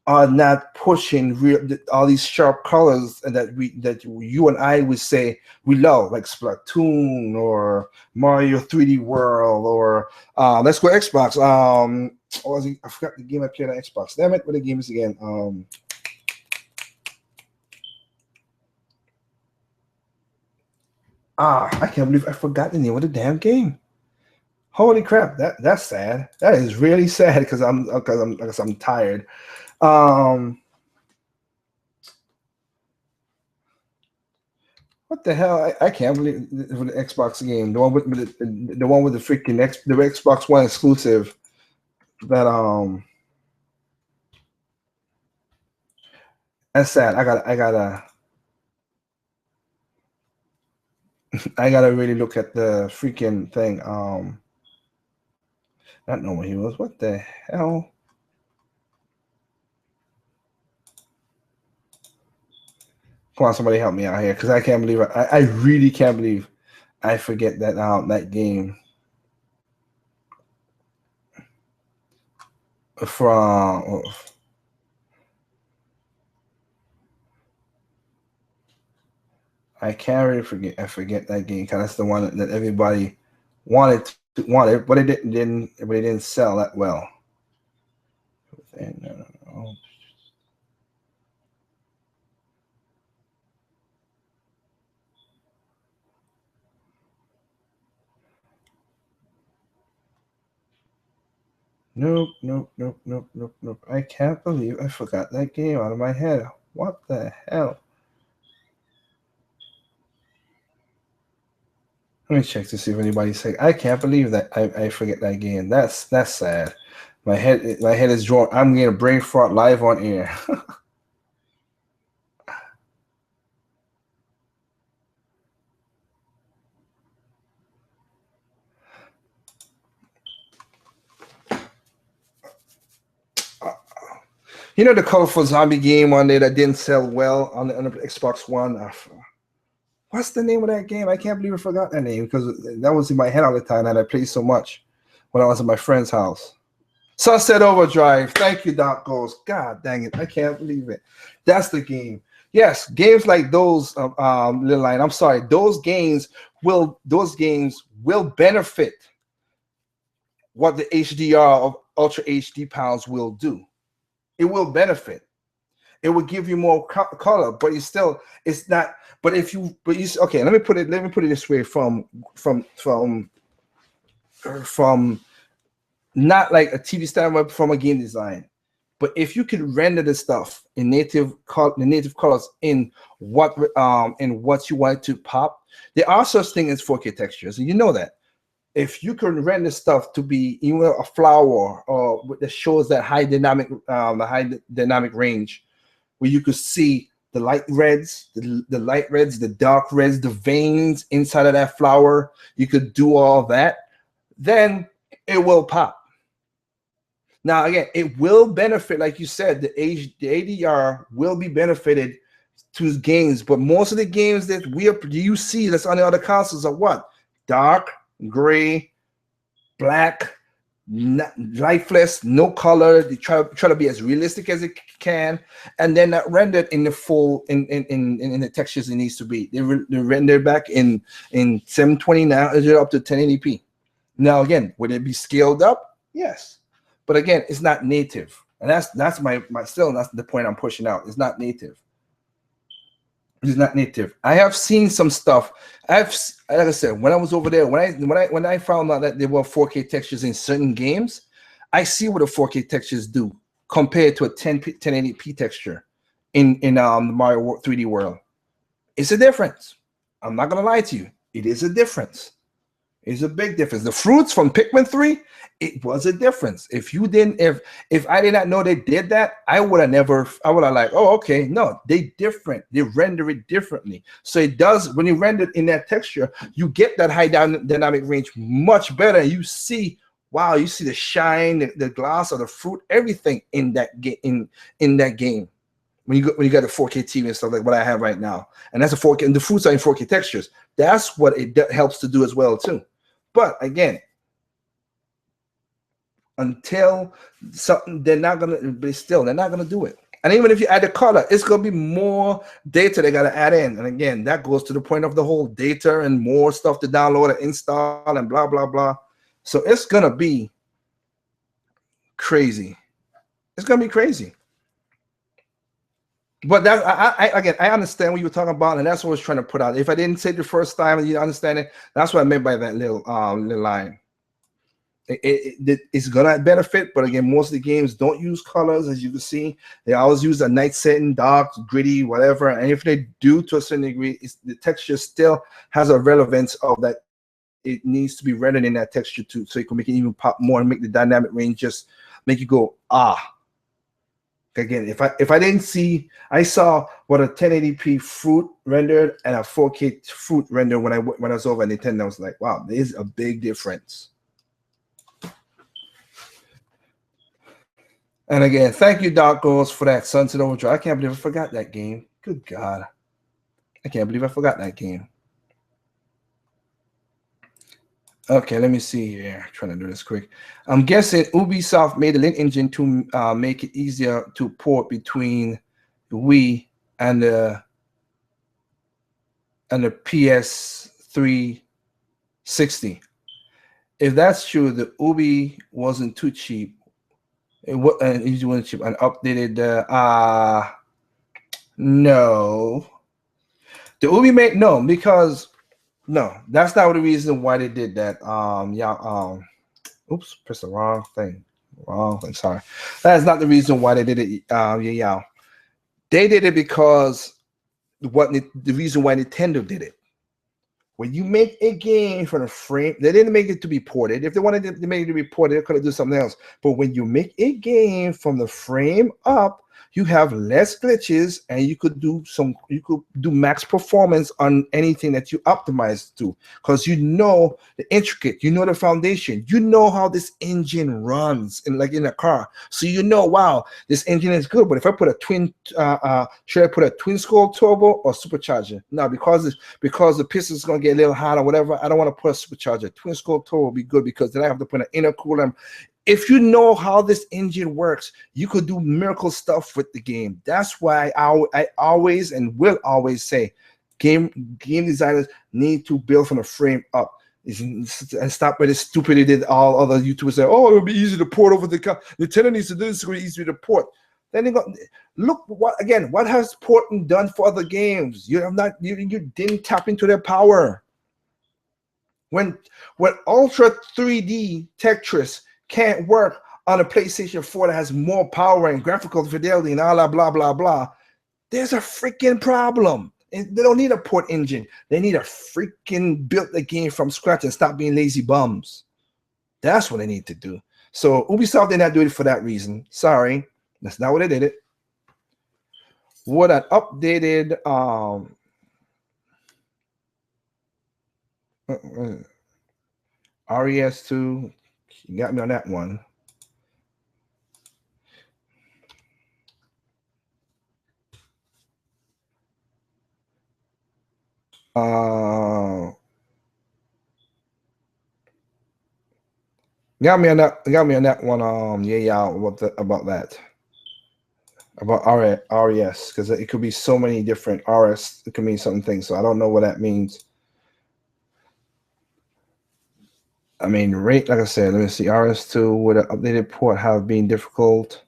are not pushing all these sharp colors that you and I would say we love, like Splatoon or Mario 3D World or let's go Xbox. What was it? I forgot the game I played on Xbox. Damn it, what the game is again? I can't believe I forgot the name of the damn game. Holy crap, that's sad. That is really sad because I'm tired. What the hell? I can't believe the Xbox game, the one with the freaking the Xbox One exclusive. That that's sad. I gotta really look at the freaking thing. I don't know where he was. What the hell? Come on, somebody help me out here because I can't believe it. I really can't believe I forget that that game from. I can't really forget. I forget that game because that's the one that everybody wanted, but it didn't sell that well. And, Nope. I can't believe I forgot that game out of my head. What the hell? Let me check to see if anybody's saying. I can't believe that I forget that game. That's sad. My head is drawn. I'm getting a brain fart live on air. You know the colorful zombie game one day that didn't sell well on the Xbox One. What's the name of that game? I can't believe I forgot that name because that was in my head all the time and I played so much when I was at my friend's house. Sunset Overdrive. Thank you, Doc Goes. God dang it. I can't believe it. That's the game. Yes, games like those, Little Line. I'm sorry. Those games will benefit what the HDR of Ultra HD pounds will do. It will benefit. it would give you more color, but it's not. But okay, let me put it this way from not like a TV standpoint, from a game design. But if you could render the stuff in native colors in what you want to pop, there are such things as 4K textures, and you know that. If you can render stuff to be even a flower or that shows that high dynamic range, where you could see the light reds, the dark reds, the veins inside of that flower, you could do all that, then it will pop. Now, again, it will benefit, like you said, the ADR will be benefited to games, but most of the games that you see that's on the other consoles are what? Dark, gray, black, lifeless, no color. They try to be as realistic as it can, and then not rendered in the full in the textures it needs to be. They render back in 720 now, up to 1080p. Now, again, would it be scaled up? Yes. But again, it's not native, and that's my still that's the point I'm pushing out. It's not native. It's not native. I have seen some stuff. Like I said, when I was over there, when I found out that there were 4K textures in certain games, I see what the 4K textures do compared to a 1080p texture in the Mario 3D World. It's a difference. I'm not gonna lie to you. It is a difference. It's a big difference. The fruits from Pikmin 3, it was a difference. If I did not know they did that, I would have like, oh, okay. No, they different. They render it differently. So it does, when you render it in that texture, you get that high dynamic range much better. You see, wow, you see the shine, the gloss of the fruit, everything in that game. When you got the 4K TV and stuff like what I have right now, and that's a 4K, and the fruits are in 4K textures. That's what it helps to do as well too. But again, until something, they're not gonna do it. And even if you add the color, it's gonna be more data they gotta add in. And again, that goes to the point of the whole data and more stuff to download and install and blah blah blah. So it's gonna be crazy. It's gonna be crazy. But that I understand what you were talking about, and that's what I was trying to put out. If I didn't say it the first time and you understand it, that's what I meant by that little line. It's gonna benefit, but again, most of the games don't use colors, as you can see. They always use a night setting, dark, gritty, whatever. And if they do to a certain degree, the texture still has a relevance of that. It needs to be rendered in that texture too, so it can make it even pop more and make the dynamic range just make you go ah. Again, if I didn't see, I saw what a 1080p fruit rendered and a 4K fruit rendered when I was over at Nintendo. I was like, wow, there is a big difference. And again, thank you, Dark Ghost, for that Sunset Overdrive. I can't believe I forgot that game. Good God, I can't believe I forgot that game. Okay, let me see here. Trying to do this quick. I'm guessing Ubisoft made a Link engine to make it easier to port between the Wii and the PS360. If that's true, the Ubi wasn't too cheap. It wasn't cheap and updated. No, the Ubi made no because. No, that's not the reason why they did that. Oops, press the wrong thing. Sorry. That's not the reason why they did it. They did it because the reason why Nintendo did it. When you make a game for the frame, they didn't make it to be ported. If they wanted to make it to be ported, they could have done something else. But when you make a game from the frame up, you have less glitches, and you could do max performance on anything that you optimize to, because you know the intricate, you know the foundation, you know how this engine runs in a car. So you know, wow, this engine is good. But if I put a should I put a twin scroll turbo or supercharger? No, because the piston is gonna get a little hot or whatever. I don't want to put a supercharger. Twin scroll turbo will be good because then I have to put an intercooler. If you know how this engine works, you could do miracle stuff with the game. That's why I always and will always say game designers need to build from the frame up. And stop with the stupidity that all other YouTubers say, oh, it'll be easy to port over the car. Nintendo needs to do this, it's going to be easy to port. Then they go look what has Portland done for other games? You have not you didn't tap into their power. When Ultra 3D Tetris can't work on a PlayStation 4 that has more power and graphical fidelity and all that blah blah blah, there's a freaking problem. And they don't need a port engine. They need a freaking build the game from scratch and stop being lazy bums. That's what they need to do. So Ubisoft did not do it for that reason. Sorry, that's not what they did it. What an updated RES2, you got me on that one. Got me on that one. About that. About RES, because it could be so many different RS. It could mean something things. So I don't know what that means. I mean, like I said, let me see. RS2 with an updated port have been difficult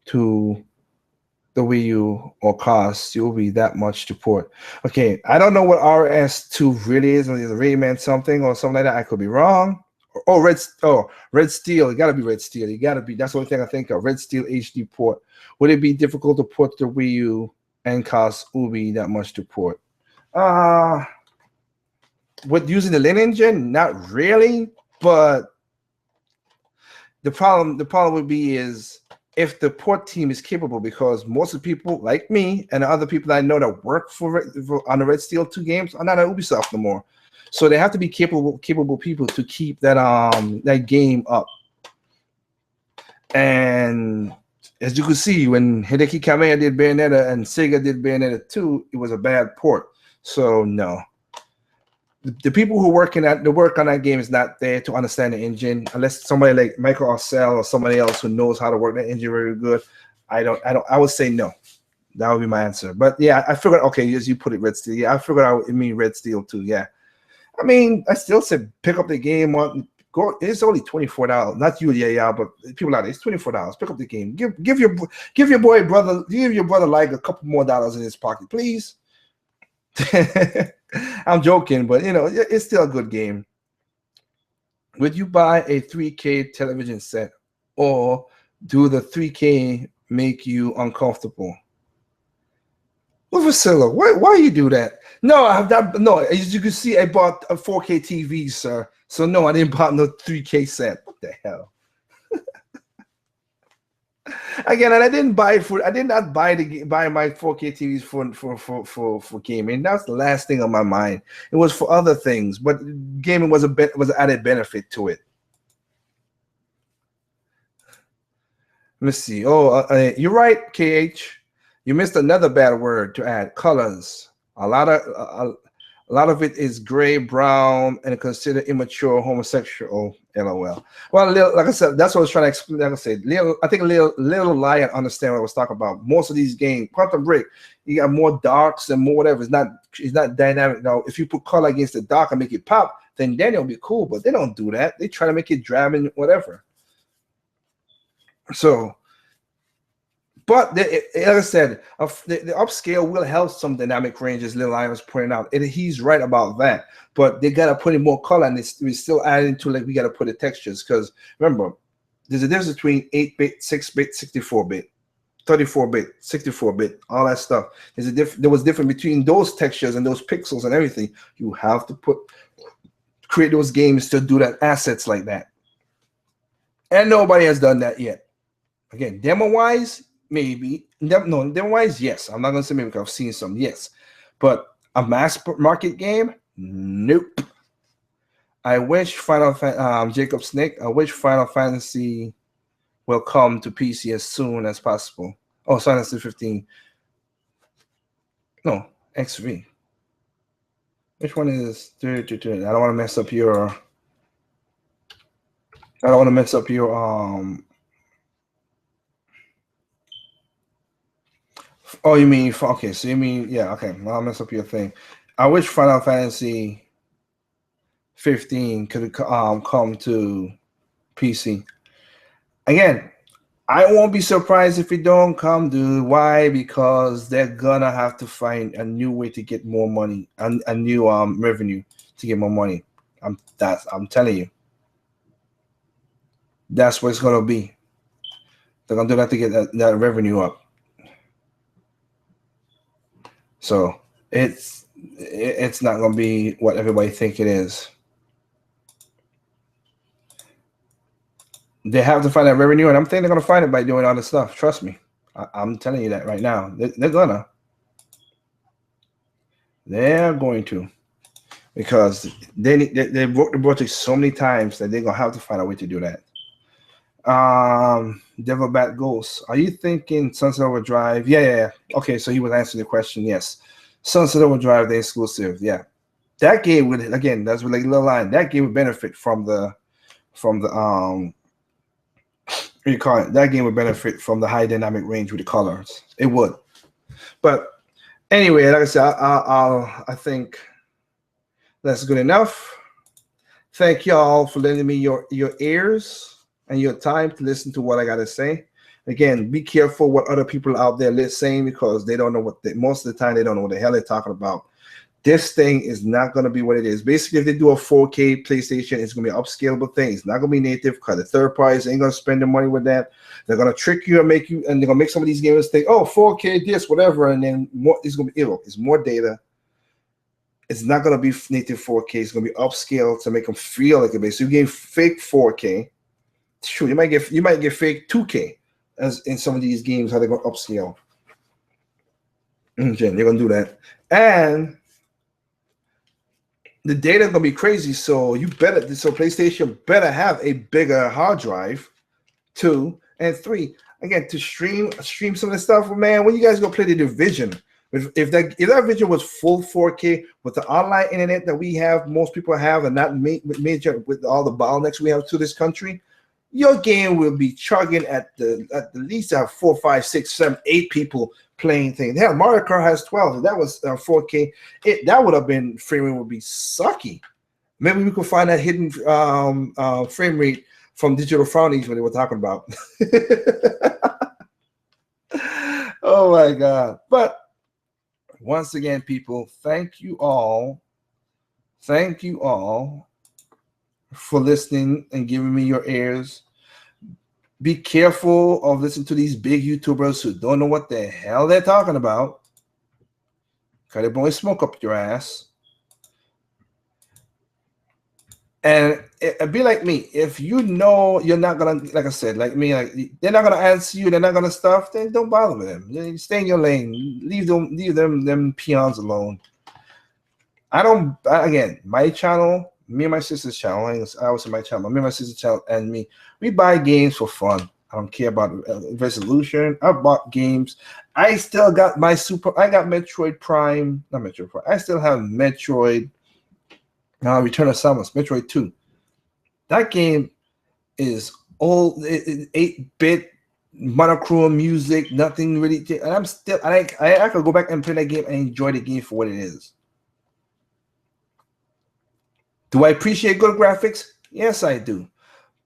to the Wii U or cost you will be that much to port. Okay, I don't know what RS2 really is. Is it Rayman something or something like that? I could be wrong. Red Steel. It gotta be Red Steel. You gotta be. That's the only thing I think of. Red Steel HD port. Would it be difficult to port the Wii U and cost Ubi that much to port? With using the Lin engine, not really. But the problem would be is if the port team is capable, because most of the people like me and the other people that I know that work on the Red Steel 2 games are not at Ubisoft no more. So they have to be capable people to keep that that game up. And as you can see, when Hideki Kamiya did Bayonetta and Sega did Bayonetta 2, it was a bad port. So no. The people who work on that game is not there to understand the engine, unless somebody like Michael Arcel or somebody else who knows how to work that engine very good. I would say no. That would be my answer. But yeah, I figured, okay, as you put it, Red Steel. Yeah, I figured out it mean Red Steel too. Yeah. I mean, I still said pick up the game on go. It's only $24. Not you, but people out there, it's $24. Pick up the game. Give your brother like a couple more dollars in his pocket, please. I'm joking, but you know, it's still a good game. Would you buy a 3K television set, or do the 3K make you uncomfortable? Well, Priscilla, why you do that? No, no. As you can see, I bought a 4K TV, sir. So no, I didn't buy no 3K set. What the hell? Again, and I did not buy my 4K TVs for gaming. That's the last thing on my mind. It was for other things, but gaming was an added benefit to it. Let me see. Oh, you're right, KH. You missed another bad word to add. Colors. A lot of it is gray, brown, and considered immature, homosexual. LOL. Well, like I said, that's what I was trying to explain. Like I said, I think little Lion understand what I was talking about. Most of these games, Quantum Break, you got more darks and more whatever. It's not dynamic. Now, if you put color against the dark and make it pop, then it'll be cool. But they don't do that. They try to make it drab and whatever. So. But like I said, the upscale will help some dynamic ranges. Lil Lion was pointing out, and he's right about that. But they gotta put in more color, and we still adding to like we gotta put the textures because remember, there's a difference between 8-bit, 6-bit, 64-bit, 34-bit, 64-bit, all that stuff. There was difference between those textures and those pixels and everything. You have to create those games to do that assets like that, and nobody has done that yet. Again, demo wise. Maybe no. Demo-wise, yes. I'm not gonna say maybe because I've seen some. Yes, but a mass market game, nope. I wish Jacob Snake. I wish Final Fantasy will come to PC as soon as possible. Oh, Final Fantasy 15. No, XV. Which one is? I don't want to mess up your. I don't want to mess up your Oh, you mean okay? So you mean okay? I'll mess up your thing. I wish Final Fantasy 15 could come to PC. Again, I won't be surprised if it don't come, dude. Why? Because they're gonna have to find a new way to get more money, a new revenue to get more money. I'm telling you, that's what it's gonna be. They're gonna do that to get that revenue up. So it's not gonna be what everybody think it is. They have to find that revenue, and I'm thinking they're gonna find it by doing all this stuff. Trust me, I'm telling you that right now. They're gonna. They're going to, because they broke the budget so many times that they're gonna have to find a way to do that. Devil Bat Ghost, are you thinking Sunset Overdrive? Yeah. Okay, so he was answering the question. Yes, Sunset Overdrive, the exclusive. Yeah, that game would, again, that's like a little line. That game would benefit from the what do you call it? That game would benefit from the high dynamic range with the colors. It would. But anyway, like I said, I think that's good enough. Thank y'all for lending me your ears and your time to listen to what I got to say. Again, be careful what other people out there saying, because they don't know most of the time they don't know what the hell they're talking about. This thing is not going to be what it is. Basically, if they do a 4K PlayStation, it's going to be an upscalable thing. It's not going to be native, because the third parties ain't going to spend the money with that. They're going to trick you and they're going to make some of these gamers think, oh, 4K this, whatever, and then it's going to be ill. It's more data. It's not going to be native 4K. It's going to be upscaled to make them feel like it is. So you get fake 4K. Sure, you might get fake 2K, as in some of these games, how they're going to upscale. They're going to do that. And the data is gonna be crazy, so PlayStation better have a bigger hard drive, 2 and 3. Again, to stream some of the stuff, man. When you guys go play the Division, if that Division was full 4K with the online internet that we have, most people have, and not major with all the bottlenecks we have to this country, your game will be chugging at the least have 4, 5, 6, 7, 8 people playing things. Hell, Mario Kart has 12. If that was 4K, that would have been frame rate would be sucky. Maybe we could find that hidden frame rate from Digital Foundries when they were talking about. Oh my God! But once again, people, thank you all for listening and giving me your ears. Be careful of listening to these big YouTubers who don't know what the hell they're talking about, because they're blowing smoke up your ass. And be like me. If you know you're not gonna, like I said, like me, like they're not gonna answer you, they're not gonna stuff, then don't bother with them. Stay in your lane. Leave them peons alone. Again, my channel, me and my sister's channel, I was in my channel, me and my sister's channel, and me, we buy games for fun. I don't care about resolution. I bought games. I still got I got Metroid Prime, not Metroid Prime. I still have Metroid Return of Samus, Metroid 2. That game is all 8-bit monochrome music, nothing really. And I'm still, I could go back and play that game and enjoy the game for what it is. Do I appreciate good graphics? Yes, I do.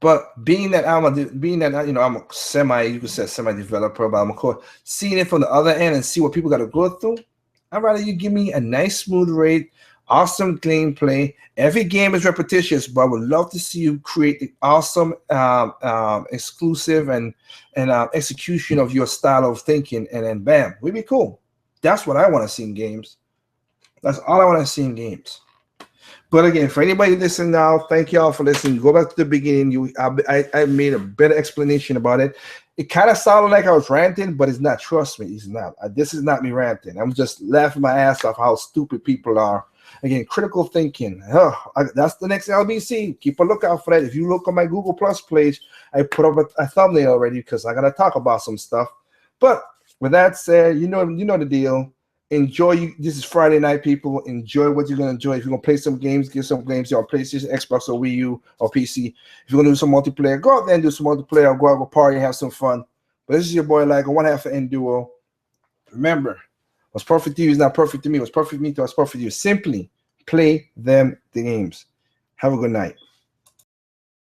But being that I'm a semi-developer, but I'm of course seeing it from the other end and see what people got to go through, I'd rather you give me a nice smooth rate, awesome gameplay. Every game is repetitious, but I would love to see you create the awesome exclusive and execution of your style of thinking, and then bam, we'd be cool. That's what I want to see in games. That's all I want to see in games. But again, for anybody listening now, thank y'all for listening. Go back to the beginning. I made a better explanation about it. It kind of sounded like I was ranting, but it's not. Trust me, it's not. This is not me ranting. I'm just laughing my ass off how stupid people are. Again, critical thinking. That's the next LBC. Keep a lookout for that. If you look on my Google Plus page, I put up a thumbnail already because I got to talk about some stuff. But with that said, you know the deal. Enjoy. This is Friday night, people. Enjoy what you're gonna enjoy. If you're gonna play some games, get some games on PlayStation, Xbox, or Wii U, or PC. If you're gonna do some multiplayer, go out there and do some multiplayer, or go out to a party and have some fun. But this is your boy, like one half of Enduo. Remember, what's perfect to you is not perfect to me. What's perfect to me is perfect to you. Simply play the games. Have a good night.